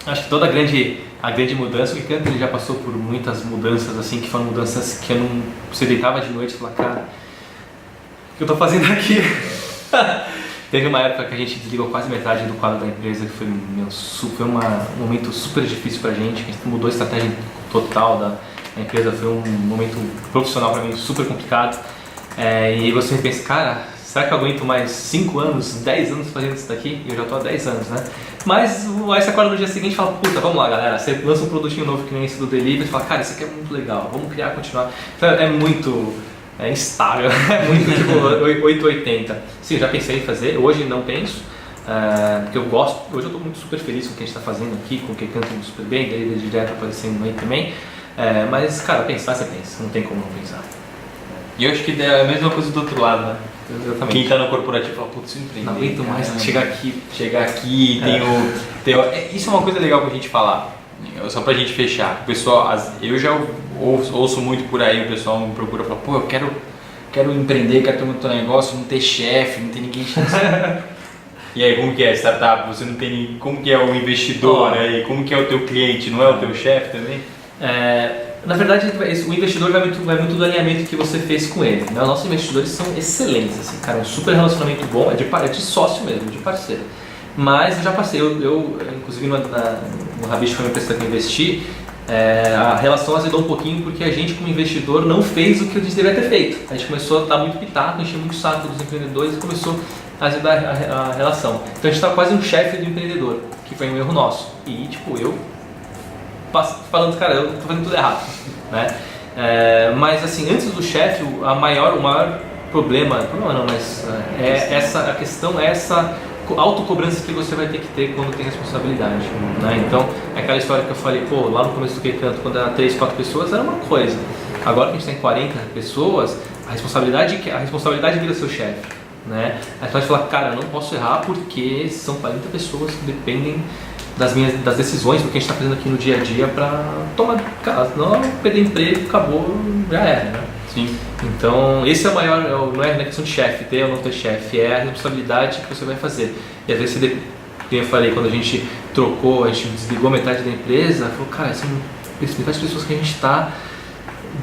acho que toda a grande mudança, o Ricardo ele já passou por muitas mudanças, assim, que foram mudanças que você deitava de noite e falava, cara, o que eu tô fazendo aqui? Teve uma época que a gente desligou quase metade do quadro da empresa, que foi um momento super difícil pra gente, que a gente mudou a estratégia total da empresa, foi um momento profissional pra mim super complicado. E você pensa, cara, será que eu aguento mais 5 anos, 10 anos fazendo isso daqui? E eu já tô há 10 anos, né? Mas aí você acorda no dia seguinte e fala, puta, vamos lá galera, você lança um produtinho novo que nem esse do Delivery e fala, cara, isso aqui é muito legal, vamos criar, continuar. Então é muito instável, é muito tipo 880. Sim, eu já pensei em fazer, hoje não penso, porque eu gosto, hoje eu tô muito super feliz com o que a gente tá fazendo aqui, com o que canta super bem, Delivery direto aparecendo aí também. Mas, cara, pensar você pensa, não tem como não pensar. E eu acho que é a mesma coisa do outro lado, né? Exatamente. Quem está no corporativo fala, putz, empreender. Não aguento mais chegar aqui. Isso é uma coisa legal pra gente falar, só pra gente fechar. O pessoal, eu já ouço muito por aí, o pessoal me procura e fala, pô, eu quero empreender, quero ter um negócio, não ter chefe, não ter ninguém chefe. E aí, como que é startup? Você não tem como que é o investidor, né? E como que é o teu cliente, não é o teu chefe também? Na verdade, o investidor vai muito do alinhamento que você fez com ele, né? Os nossos investidores são excelentes, assim, cara, um super relacionamento bom, é de sócio mesmo, de parceiro. Mas eu já passei, inclusive no Rabicho, foi uma empresa que eu investi, a relação azedou um pouquinho porque a gente como investidor não fez o que a gente deveria ter feito. A gente começou a dar muito pitaco, encher muito o saco dos empreendedores e começou a azedar a relação. Então a gente estava quase um chefe do empreendedor, que foi um erro nosso. E tipo, eu falando, cara, eu tô fazendo tudo errado, né? Mas assim, antes do chefe, o maior problema não, mas a questão é essa autocobrança que você vai ter que ter quando tem responsabilidade, né? Então, é aquela história que eu falei, lá no começo do Que Canto, quando era 3, 4 pessoas, era uma coisa. Agora que a gente tem 40 pessoas, a responsabilidade vira seu chefe, né? Aí você vai falar, cara, eu não posso errar porque são 40 pessoas que dependem das decisões do que a gente está fazendo aqui no dia a dia para tomar, cara, não perder emprego, acabou, já era, né? Sim. Então, esse é o maior, não é na questão de chefe, ter ou não ter chefe, é a responsabilidade que você vai fazer. E às vezes, como eu falei, quando a gente trocou, a gente desligou metade da empresa, falou, cara, são metade de pessoas que a gente está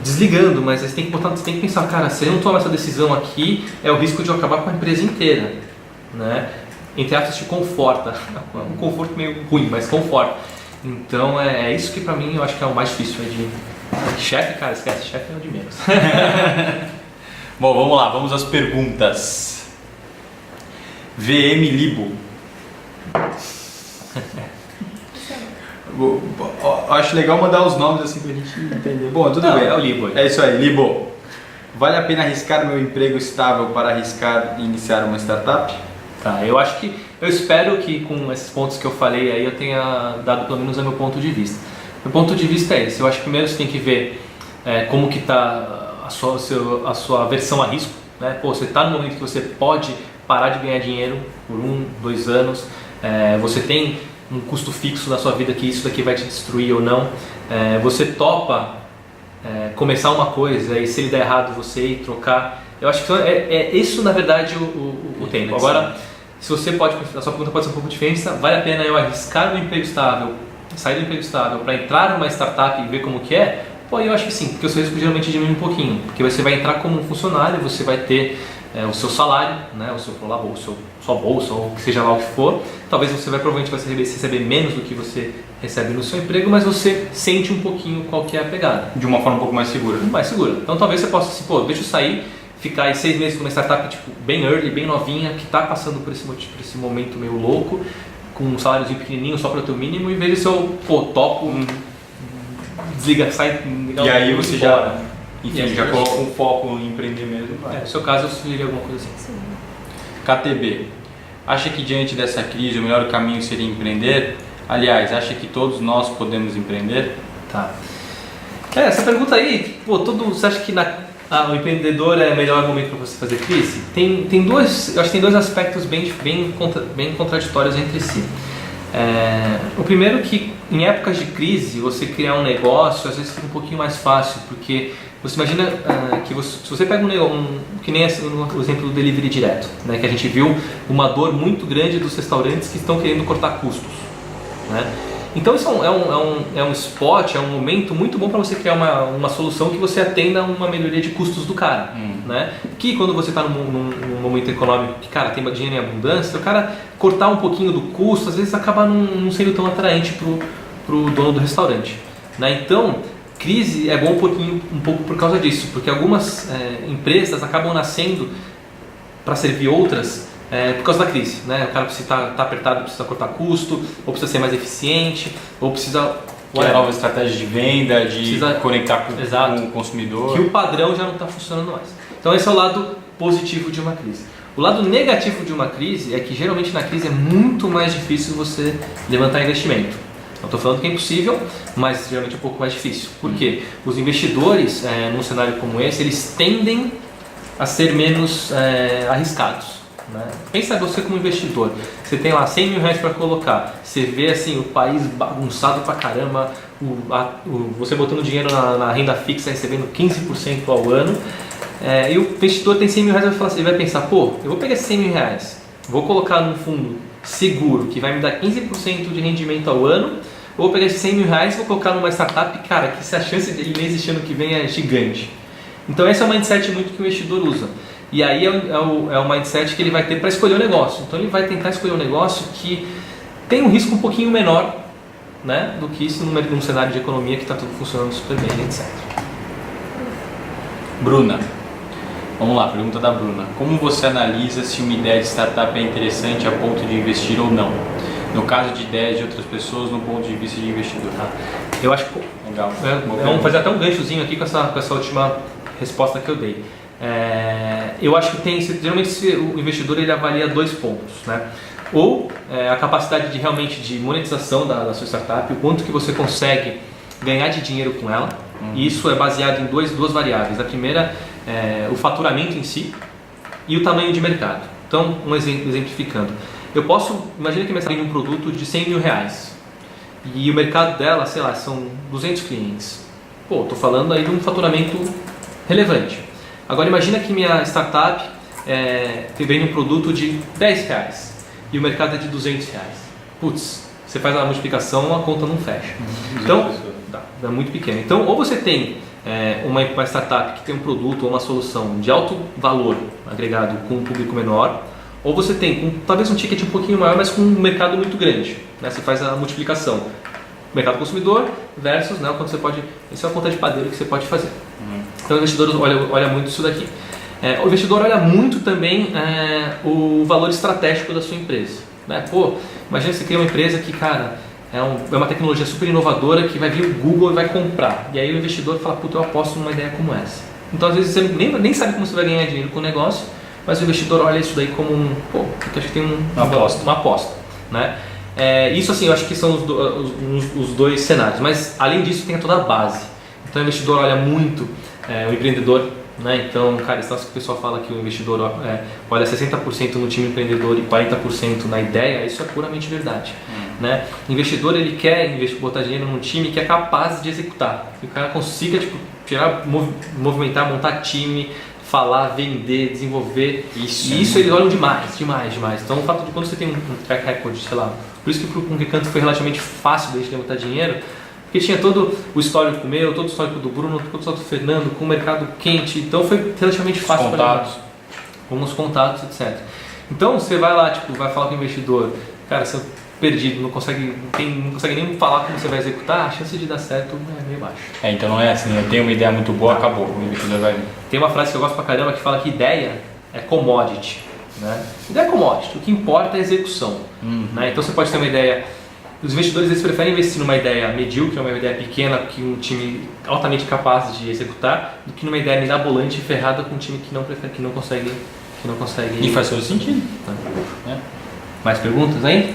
desligando, mas você tem que pensar, cara, se eu não tomar essa decisão aqui, é o risco de eu acabar com a empresa inteira, né? Entre aspas, te conforta, um conforto meio ruim, mas conforta. Então, é isso que pra mim eu acho que é o mais difícil, chefe, cara, esquece, chefe é o de menos. Bom, vamos lá, vamos às perguntas. VM Libo. Acho legal mandar os nomes assim pra gente entender. Bom, tudo bem. É o Libo. É isso aí, Libo. Vale a pena arriscar meu emprego estável para arriscar iniciar uma startup? Tá, eu espero que com esses pontos que eu falei aí eu tenha dado pelo menos o meu ponto de vista. Meu ponto de vista é esse. Eu acho que primeiro você tem que ver como que está a sua aversão a risco, né? Você está no momento que você pode parar de ganhar dinheiro por 1, 2 anos, você tem um custo fixo na sua vida que isso daqui vai te destruir ou não, você topa começar uma coisa e se ele der errado você ir trocar. Eu acho que isso na verdade o tempo. Agora, se você pode, a sua pergunta pode ser um pouco diferente, vale a pena eu arriscar um emprego estável, sair do emprego estável para entrar numa startup e ver como que é? Eu acho que sim, porque o seu risco geralmente diminui um pouquinho, porque você vai entrar como um funcionário, você vai ter o seu salário, né, sua bolsa, ou que seja lá o que for. Talvez você provavelmente vai receber menos do que você recebe no seu emprego, mas você sente um pouquinho qual que é a pegada. De uma forma um pouco mais segura. Mais segura. Então talvez você possa deixa eu sair, ficar aí 6 meses numa startup bem early, bem novinha, que está passando por esse momento meio louco, com um saláriozinho pequenininho só para o teu mínimo, e veja se eu topo, desliga, sai... E aí você já, enfim, já coloca um foco em empreender mesmo. No seu caso eu sugeriria alguma coisa assim. KTB, acha que diante dessa crise o melhor caminho seria empreender? Aliás, acha que todos nós podemos empreender? Tá. Essa pergunta aí, você acha que o empreendedor é o melhor momento para você fazer crise? Eu acho que tem 2 aspectos bem contraditórios entre si. O primeiro que em épocas de crise você criar um negócio às vezes fica um pouquinho mais fácil, porque você imagina se você pega que nem o exemplo do delivery direto, né, que a gente viu uma dor muito grande dos restaurantes que estão querendo cortar custos, né? Então isso é um spot, é um momento muito bom para você criar uma solução que você atenda uma melhoria de custos do cara, né? Que quando você está num momento econômico que, cara, tem dinheiro em abundância, o cara cortar um pouquinho do custo, às vezes acaba não sendo tão atraente pro dono do restaurante, né? Então, crise é bom um pouco por causa disso, porque algumas empresas acabam nascendo para servir outras por causa da crise, né? O cara precisa tá apertado, precisa cortar custo, ou precisa ser mais eficiente, ou precisa nova estratégia de venda, precisa conectar com o consumidor. Que o padrão já não está funcionando mais. Então esse é o lado positivo de uma crise. O lado negativo de uma crise é que geralmente na crise é muito mais difícil você levantar investimento. Não estou falando que é impossível, mas geralmente é um pouco mais difícil. Por quê? Os investidores, num cenário como esse, eles tendem a ser menos arriscados. Né? Pensa você como investidor, você tem lá 100 mil reais para colocar, você vê assim o país bagunçado pra caramba, você botando dinheiro na renda fixa recebendo 15% ao ano, e o investidor tem 100 mil reais ele vai pensar, eu vou pegar esses 100 mil reais, vou colocar num fundo seguro que vai me dar 15% de rendimento ao ano, ou vou pegar esses 100 mil reais e vou colocar numa startup, cara, que a chance de ele existir ano que vem é gigante. Então esse é o mindset muito que o investidor usa. E aí é o mindset que ele vai ter para escolher o negócio. Então ele vai tentar escolher um negócio que tem um risco um pouquinho menor, né, do que isso num cenário de economia que está tudo funcionando super bem, etc. Bruna, vamos lá, pergunta da Bruna. Como você analisa se uma ideia de startup é interessante a ponto de investir ou não? No caso de ideias de outras pessoas, no ponto de vista de investidor. Eu acho que legal. Vamos fazer até um ganchozinho aqui com essa última resposta que eu dei. eu acho que geralmente o investidor ele avalia 2 pontos, né? Ou a capacidade de realmente de monetização da sua startup, o quanto que você consegue ganhar de dinheiro com ela. E isso é baseado em duas variáveis. A primeira é o faturamento em si e o tamanho de mercado. Então, exemplificando, imagina que minha startup tem um produto de 100 mil reais e o mercado dela, sei lá, são 200 clientes. Pô, estou falando aí de um faturamento relevante. Agora imagina que minha startup vende um produto de 10 reais e o mercado é de 200 reais. Putz, você faz a multiplicação, a conta não fecha. Então, é muito pequeno. Então, ou você tem uma startup que tem um produto ou uma solução de alto valor agregado com um público menor, ou você tem talvez um ticket um pouquinho maior, mas com um mercado muito grande. Né? Você faz a multiplicação. Mercado consumidor versus quando você pode. Isso é uma conta de padeiro que você pode fazer. Então o investidor olha muito isso daqui. O investidor olha muito também o valor estratégico da sua empresa. Né? Pô, imagina você cria uma empresa que, cara, é uma tecnologia super inovadora que vai vir o Google e vai comprar. E aí o investidor fala, puta, eu aposto numa ideia como essa. Então às vezes você nem sabe como você vai ganhar dinheiro com o negócio, mas o investidor olha isso daí como porque acho que tem uma aposta. Né? Isso assim, eu acho que são os 2 cenários, mas além disso tem toda a base. Então o investidor olha muito o empreendedor, né? Então, cara, isso que o pessoal fala que o investidor olha 60% no time empreendedor e 40% na ideia, isso é puramente verdade. Né? O investidor ele quer botar dinheiro num time que é capaz de executar, que o cara consiga movimentar, montar time, falar, vender, desenvolver. Isso eles olham demais. Então o fato de quando você tem um track record, sei lá, por isso que para o Recanto foi relativamente fácil de levantar dinheiro, porque tinha todo o histórico meu, todo o histórico do Bruno, todo o histórico do Fernando, com o mercado quente, então foi relativamente fácil para nós. Com os contatos, etc. Então você vai lá, vai falar com o investidor, cara, você é perdido, não consegue nem falar como você vai executar, a chance de dar certo é meio baixa. Então não é assim, eu tenho uma ideia muito boa, acabou, o investidor vai vir. Tem uma frase que eu gosto pra caramba que fala que ideia é commodity. Né? Ideia é commodity, o que importa é a execução. Né? Então você pode ter uma ideia. Os investidores eles preferem investir numa ideia medíocre, uma ideia pequena, que um time altamente capaz de executar, do que numa ideia mirabolante e ferrada com um time que não consegue. E faz todo sentido. Né? Mais perguntas aí?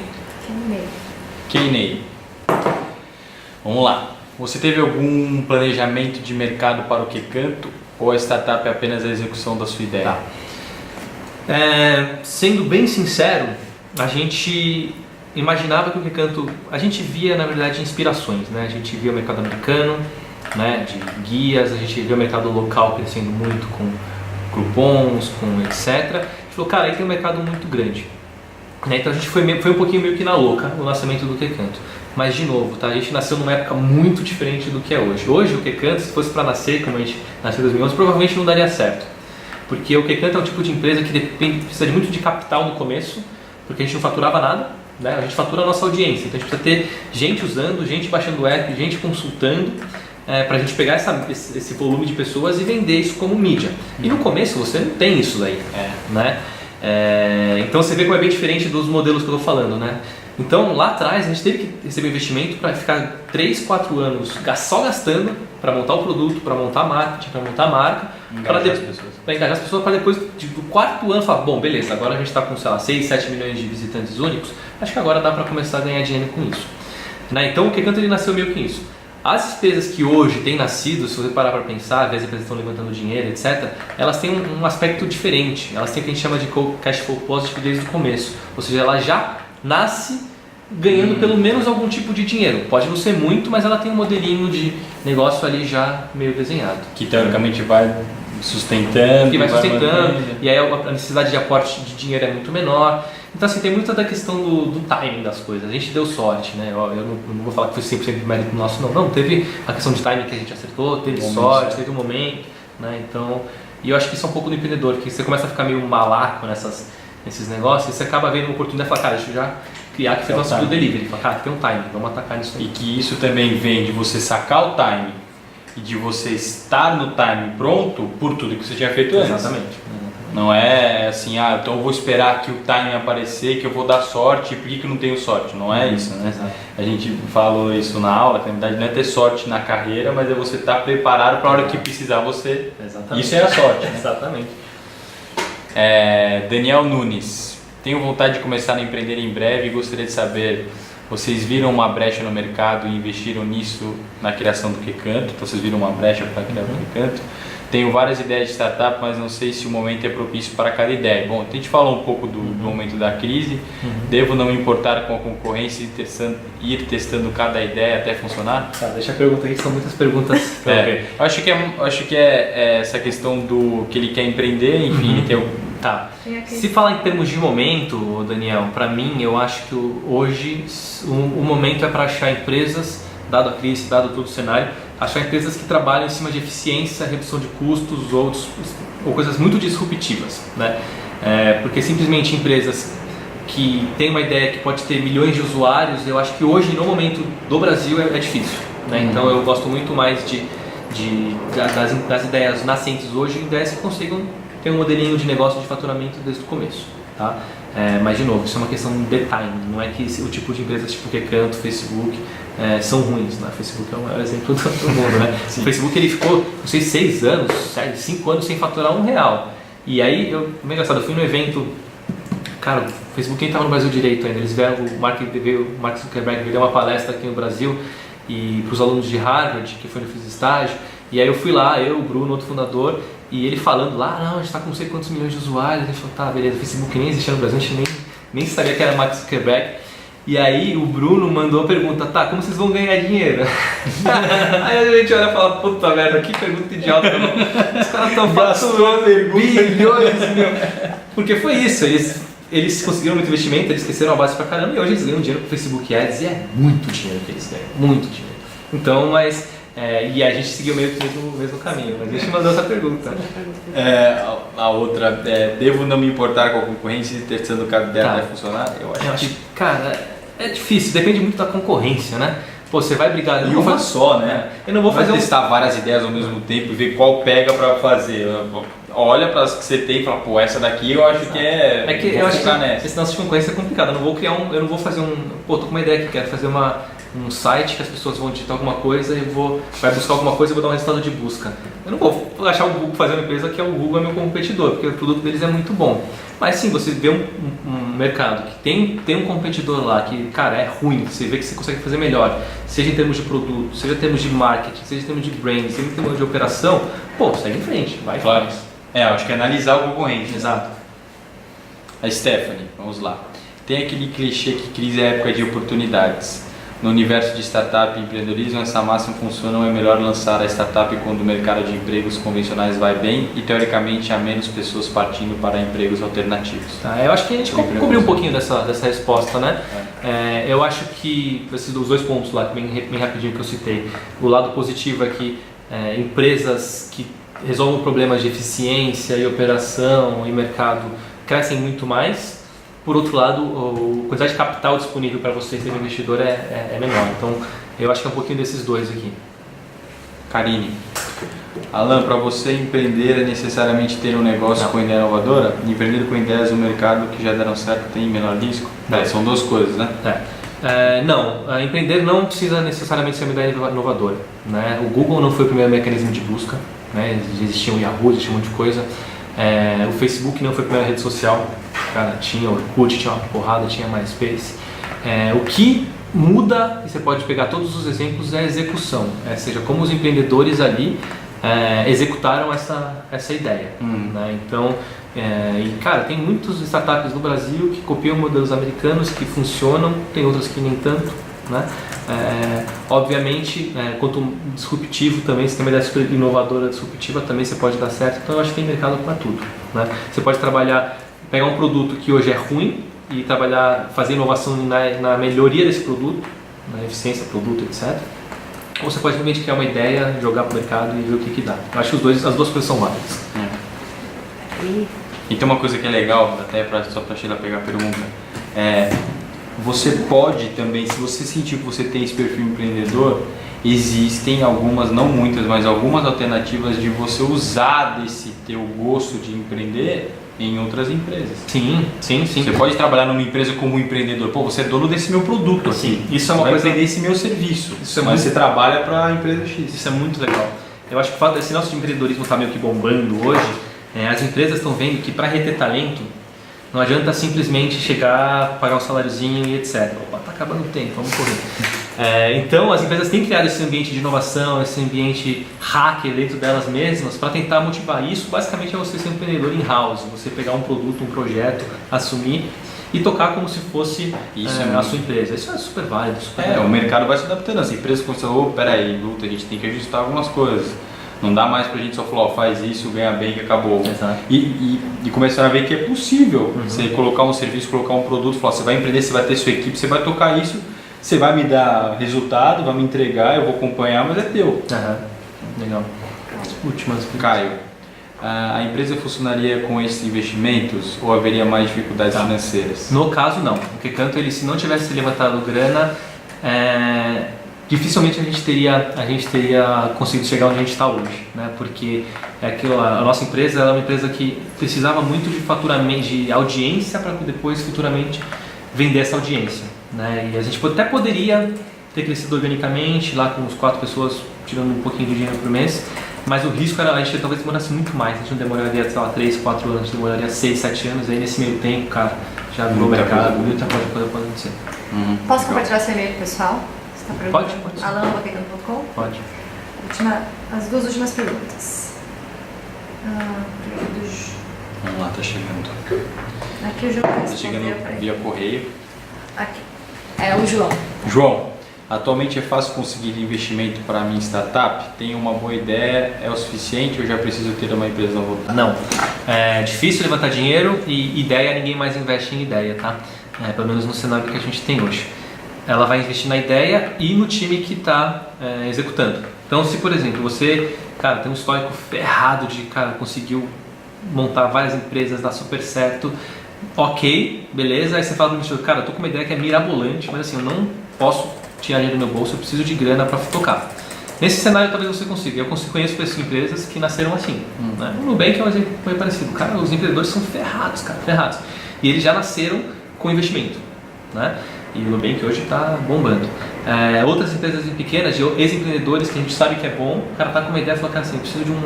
Keinei. Vamos lá. Você teve algum planejamento de mercado para o Recanto ou a startup é apenas a execução da sua ideia? Tá. Sendo bem sincero, a gente imaginava que o Recanto, a gente via na verdade inspirações, né? A gente via o mercado americano, né? De guias, a gente via o mercado local crescendo muito com cupons, com etc. A gente falou, cara, aí tem um mercado muito grande. Né? Então a gente foi um pouquinho meio que na louca o lançamento do Recanto. Mas de novo, tá? A gente nasceu numa época muito diferente do que é hoje. Hoje o Recanto, se fosse para nascer como a gente nasceu em 2011, provavelmente não daria certo. Porque o Recanto é um tipo de empresa que precisa de muito de capital no começo, porque a gente não faturava nada, né? A gente fatura a nossa audiência, então a gente precisa ter gente usando, gente baixando o app, gente consultando, para a gente pegar esse volume de pessoas e vender isso como mídia. E no começo você não tem isso daí, né? Então você vê como é bem diferente dos modelos que eu estou falando, né? Então lá atrás a gente teve que receber investimento para ficar 3, 4 anos só gastando para montar o produto, para montar marketing, para montar a marca, para engajar as pessoas, para depois do 4º ano falar, bom, beleza, agora a gente está com, sei lá, 6, 7 milhões de visitantes únicos, acho que agora dá para começar a ganhar dinheiro com isso. Né? Então o Recanto ele nasceu meio que isso. As despesas que hoje têm nascido, se você parar para pensar, as empresas estão levantando dinheiro, etc., elas têm um aspecto diferente, elas têm o que a gente chama de cash flow positive desde o começo, ou seja, ela já nasce ganhando pelo menos algum tipo de dinheiro. Pode não ser muito, mas ela tem um modelinho de negócio ali já meio desenhado. Que teoricamente vai sustentando. E aí a necessidade de aporte de dinheiro é muito menor. Então assim, tem muita da questão do timing das coisas. A gente deu sorte, né? Eu não vou falar que foi 100% mérito nosso, não. Não, teve a questão de timing que a gente acertou, teve sorte, teve um momento, né? Então, e eu acho que isso é um pouco do empreendedor, que você começa a ficar meio malaco nesses negócios, e você acaba vendo uma oportunidade e fala, cara, deixa eu já criar que fez nosso do delivery. Fala, cara, tem um timing, vamos atacar nisso aí. E que isso também vem de você sacar o timing e de você estar no timing pronto por tudo que você tinha feito antes. Exatamente. Não é assim, então eu vou esperar que o timing aparecer, que eu vou dar sorte, e por que eu não tenho sorte? Não é isso, né? Exato. A gente falou isso na aula, que na verdade não é ter sorte na carreira, mas é você estar preparado para a hora que precisar você. Exatamente. Isso é a sorte, né? Exatamente. Daniel Nunes, tenho vontade de começar a empreender em breve e gostaria de saber, vocês viram uma brecha no mercado e investiram nisso na criação do Recanto? Então vocês viram uma brecha para criar o Recanto? Tenho várias ideias de startup, mas não sei se o momento é propício para cada ideia. Bom, a gente falou um pouco do momento da crise. Devo não me importar com a concorrência e ir testando cada ideia até funcionar? Tá, deixa a pergunta aqui, que são muitas perguntas. Acho que é essa questão do que ele quer empreender, enfim, ele tem o... Tá. Se falar em termos de momento, Daniel, para mim, eu acho que hoje o momento é para achar empresas, dado a crise, dado todo o cenário, achar empresas que trabalham em cima de eficiência, redução de custos ou coisas muito disruptivas, né? Porque simplesmente empresas que têm uma ideia que pode ter milhões de usuários, eu acho que hoje, no momento do Brasil, é difícil, né? Então eu gosto muito mais das ideias nascentes hoje, ideias que consigam ter um modelinho de negócio de faturamento desde o começo, tá? Mas de novo, isso é uma questão de timing, não é que o tipo de empresas tipo Recanto, Facebook são ruins, né? Facebook é o maior exemplo do mundo, né? O Facebook ele ficou, não sei, 6 anos, 5 anos sem faturar R$1. E aí, meio engraçado, eu fui no evento, cara, o Facebook nem estava no Brasil direito ainda, eles vieram, o Mark Zuckerberg deu uma palestra aqui no Brasil e para os alunos de Harvard, que foi onde eu fiz estágio, e aí eu fui lá, eu, o Bruno, outro fundador, e ele falando lá, não, a gente está com não sei quantos milhões de usuários. Ele falou, tá, beleza, o Facebook nem existia no Brasil, a gente nem sabia que era Mark Zuckerberg. E aí o Bruno mandou a pergunta, tá, como vocês vão ganhar dinheiro? Aí a gente olha e fala, puta merda, que pergunta idiota. Os caras estão faturando bilhões, meu. Porque foi isso, eles conseguiram muito investimento, eles esqueceram a base pra caramba e hoje eles ganham dinheiro com o Facebook Ads e é muito dinheiro que eles ganham, muito dinheiro. Então, mas... e a gente seguiu meio que o mesmo caminho, mas a gente mandou essa pergunta. A outra, devo não me importar com a concorrência e testando cada ideia até funcionar? Eu acho que, cara, é difícil, depende muito da concorrência, né? Pô, você vai brigar... E uma só, né? Eu não vou fazer testar várias ideias ao mesmo tempo e ver qual pega pra fazer. Olha para as que você tem e fala, pô, essa daqui eu acho que é... É que eu acho que esse nosso de concorrência é complicado, eu não vou fazer pô, tô com uma ideia que quero fazer um site que as pessoas vão digitar alguma coisa e vai buscar alguma coisa e vou dar um resultado de busca. Eu não vou achar o Google fazer uma empresa que o Google é meu competidor, porque o produto deles é muito bom. Mas sim, você vê um mercado que tem um competidor lá que, cara, é ruim, você vê que você consegue fazer melhor, seja em termos de produto, seja em termos de marketing, seja em termos de brand, seja em termos de operação, pô, segue em frente, vai. Claro. Eu acho que é analisar o concorrente. Exato. A Stephanie, vamos lá. Tem aquele clichê que crise é época de oportunidades. No universo de startup e empreendedorismo, essa máxima funciona ou é melhor lançar a startup quando o mercado de empregos convencionais vai bem e, teoricamente, há menos pessoas partindo para empregos alternativos? Tá, eu acho que a gente cobriu um pouquinho dessa resposta, né? Eu acho que, esses os 2 pontos lá, bem rapidinho que eu citei, o lado positivo é que empresas que resolvem problemas de eficiência e operação e mercado crescem muito mais. Por outro lado, a quantidade de capital disponível para você ser um investidor é menor. Então, eu acho que é um pouquinho desses dois aqui. Karine, Alan, para você empreender é necessariamente ter um negócio com ideia inovadora? Empreender com ideias no mercado que já deram certo tem menor risco? São 2 coisas, né? Não, empreender não precisa necessariamente ser uma ideia inovadora, né? O Google não foi o primeiro mecanismo de busca, né? Existia o Yahoo, existia um monte de coisa. O Facebook não foi a primeira rede social, cara, tinha o Orkut, tinha uma porrada, tinha MySpace. O que muda, e você pode pegar todos os exemplos, é a execução, seja, como os empreendedores ali executaram essa ideia, né? Então, cara, tem muitos startups no Brasil que copiam modelos americanos que funcionam, tem outras que nem tanto, né? Obviamente, quanto disruptivo também, se tem uma ideia super inovadora, disruptiva, também você pode dar certo. Então eu acho que tem mercado para tudo, né? Você pode pegar um produto que hoje é ruim e fazer inovação na melhoria desse produto, na eficiência do produto, etc. Ou você pode realmente criar uma ideia, jogar para o mercado e ver o que dá. Eu acho que as duas coisas são válidas. E tem uma coisa que é legal, até só para a Sheila pegar a pergunta, você pode também, se você sentir que você tem esse perfil empreendedor, existem algumas, não muitas, mas algumas alternativas de você usar desse teu gosto de empreender em outras empresas. Sim. Você pode trabalhar numa empresa como empreendedor. Pô, você é dono desse meu produto aqui. Sim, isso é uma você coisa... vai vender esse meu serviço. Isso é mas você trabalha para a empresa X. Isso é muito legal. Eu acho que o fato desse nosso empreendedorismo estar meio que bombando hoje, as empresas estão vendo que para reter talento, não adianta simplesmente chegar, pagar um saláriozinho e etc. Opa, tá acabando o tempo, vamos correr. Então as empresas têm criado esse ambiente de inovação, esse ambiente hacker dentro delas mesmas para tentar motivar isso. Basicamente é você ser um empreendedor in-house, você pegar um produto, um projeto, assumir e tocar como se fosse a sua empresa. Isso é super válido, super legal. O mercado vai se adaptando, as empresas começam, peraí, luta, a gente tem que ajustar algumas coisas. Não dá mais pra gente só falar, faz isso, ganha bem, que acabou. Exato. E começaram a ver que é possível você colocar um serviço, colocar um produto, falar, você vai empreender, você vai ter sua equipe, você vai tocar isso, você vai me dar resultado, vai me entregar, eu vou acompanhar, mas é teu. Legal. Últimas. Caio, a empresa funcionaria com esses investimentos ou haveria mais dificuldades financeiras? No caso, não. Porque tanto ele, se não tivesse levantado grana, dificilmente a gente teria conseguido chegar onde a gente está hoje, né? Porque a nossa empresa é uma empresa que precisava muito de faturamento, de audiência para depois futuramente vender essa audiência, né? E a gente até poderia ter crescido organicamente, lá com as 4 pessoas tirando um pouquinho de dinheiro por mês, mas o risco era a gente talvez demorasse muito mais. A gente não demoraria, sei lá, 3, 4 anos, a gente demoraria 6, 7 anos, aí nesse meio tempo, cara, já virou mercado, muita coisa pode acontecer. Posso compartilhar seu e-mail pessoal? Você tá Pode. alan@pegando.com? Pode. As 2 últimas perguntas. Vamos lá, tá chegando. Aqui o João Tá respondeu chegando pra ele. via correio. Aqui. É o João. João, atualmente é fácil conseguir investimento para a minha startup? Tenho uma boa ideia, é o suficiente ou já preciso ter uma empresa na volta? Não. É difícil levantar dinheiro e ideia, ninguém mais investe em ideia, tá? Pelo menos no cenário que a gente tem hoje. Ela vai investir na ideia e no time que está executando. Então, se por exemplo você, cara, tem um histórico ferrado de, cara, conseguiu montar várias empresas, dá super certo, ok, beleza, aí você fala para o investidor, cara, eu tô com uma ideia que é mirabolante, mas assim, eu não posso tirar dinheiro do meu bolso, eu preciso de grana para tocar. Nesse cenário talvez você consiga. Eu conheço pessoas, empresas que nasceram assim. Né? O Nubank é um exemplo bem parecido. Cara, os empreendedores são ferrados, cara, ferrados. E eles já nasceram com investimento, né? E o Nubank hoje está bombando. Outras empresas pequenas, de ex-empreendedores que a gente sabe que é bom, o cara está com uma ideia e fala, cara, assim, eu preciso de um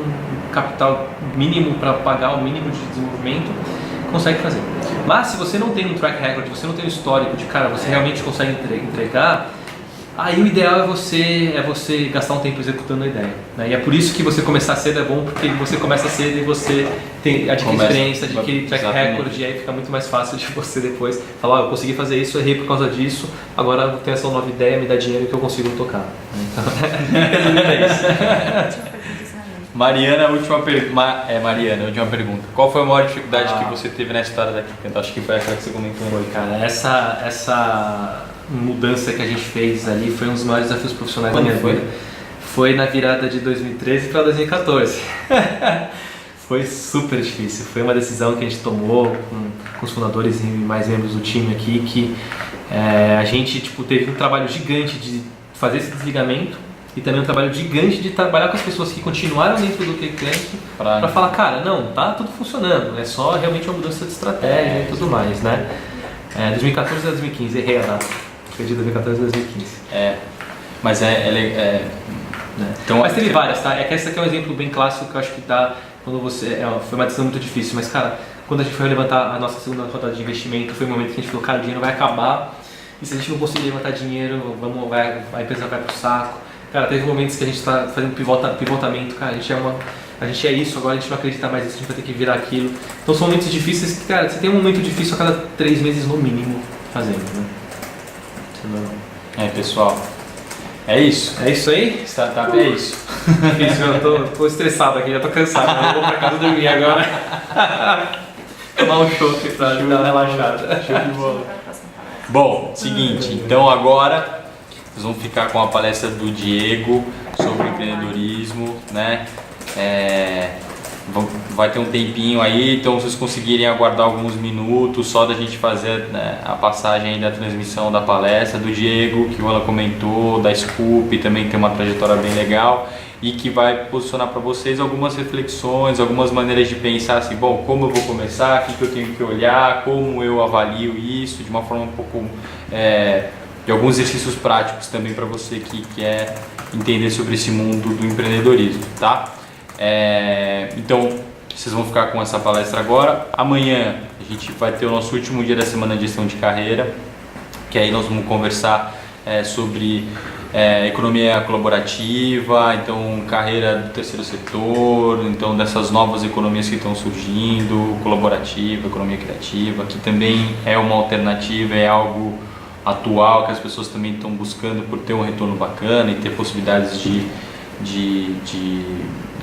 capital mínimo para pagar o mínimo de desenvolvimento, consegue fazer. Mas se você não tem um track record, você não tem um histórico de, cara, você realmente consegue entregar, aí o ideal é você gastar um tempo executando a ideia. Né? E é por isso que você começar cedo é bom, porque você começa cedo e você adquire experiência, adquire track record, e aí fica muito mais fácil de você depois falar, eu consegui fazer isso, errei por causa disso, agora eu tenho essa nova ideia, me dá dinheiro que eu consigo tocar. Então, é isso. Mariana, última pergunta. Qual foi a maior dificuldade que você teve na história da Kikento? Acho que foi aquela que você comentou. Foi, cara. Essa mudança que a gente fez ali foi um dos maiores desafios profissionais da minha vida. Foi na virada de 2013 para 2014. Foi super difícil. Foi uma decisão que a gente tomou com os fundadores e mais membros do time aqui, que a gente teve um trabalho gigante de fazer esse desligamento e também um trabalho gigante de trabalhar com as pessoas que continuaram dentro do Kikento para falar, cara, não, tá tudo funcionando, é só realmente uma mudança de estratégia e tudo mais, né? 2014 a 2015, errei a data. Foi de 2014 a 2015. Mas então, mas teve várias, tá? Que esse aqui é um exemplo bem clássico que eu acho que dá quando você... foi uma decisão muito difícil, mas cara, quando a gente foi levantar a nossa segunda rodada de investimento, foi um momento que a gente falou, cara, o dinheiro vai acabar e se a gente não conseguir levantar dinheiro, a empresa vai pro saco. Cara, teve momentos que a gente está fazendo pivotamento, cara, a gente é isso, agora a gente não acredita mais nisso, a gente vai ter que virar aquilo. Então são momentos difíceis que, cara, você tem um momento difícil a cada 3 meses no mínimo fazendo, né? Pessoal, é isso. É isso aí? Startup é isso. Eu tô estressado aqui, já tô cansado, eu vou pra casa dormir agora. Tomar um choque pra dar uma relaxada. Show de bola. Bom, seguinte, então agora nós vamos ficar com a palestra do Diego sobre empreendedorismo, né? Vai ter um tempinho aí, então vocês conseguirem aguardar alguns minutos só da gente fazer, né, a passagem aí da transmissão da palestra do Diego, que o Alan comentou, da Scoop, também tem uma trajetória bem legal. e que vai posicionar para vocês algumas reflexões, algumas maneiras de pensar assim, bom, como eu vou começar, o que eu tenho que olhar, como eu avalio isso, de uma forma um pouco, de alguns exercícios práticos também para você que quer entender sobre esse mundo do empreendedorismo, tá? Então, vocês vão ficar com essa palestra agora. Amanhã a gente vai ter o nosso último dia da semana de gestão de carreira, que aí nós vamos conversar sobre economia colaborativa, então carreira do terceiro setor, então dessas novas economias que estão surgindo, colaborativa, economia criativa, que também é uma alternativa, é algo atual que as pessoas também estão buscando por ter um retorno bacana e ter possibilidades de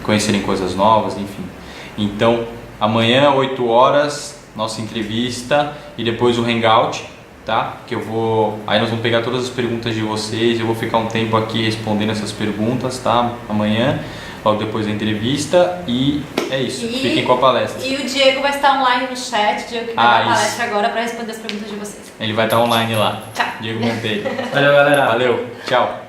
conhecerem coisas novas, enfim. Então, amanhã, 8 horas, nossa entrevista e depois o Hangout, tá? Que aí nós vamos pegar todas as perguntas de vocês, eu vou ficar um tempo aqui respondendo essas perguntas, tá? Amanhã, logo depois da entrevista, e é isso, fiquem com a palestra. E o Diego vai estar online no chat, o Diego que vai dar a palestra agora para responder as perguntas de vocês. Ele vai estar online lá. Tchau. Diego Monteiro. Valeu, galera. Valeu, tchau.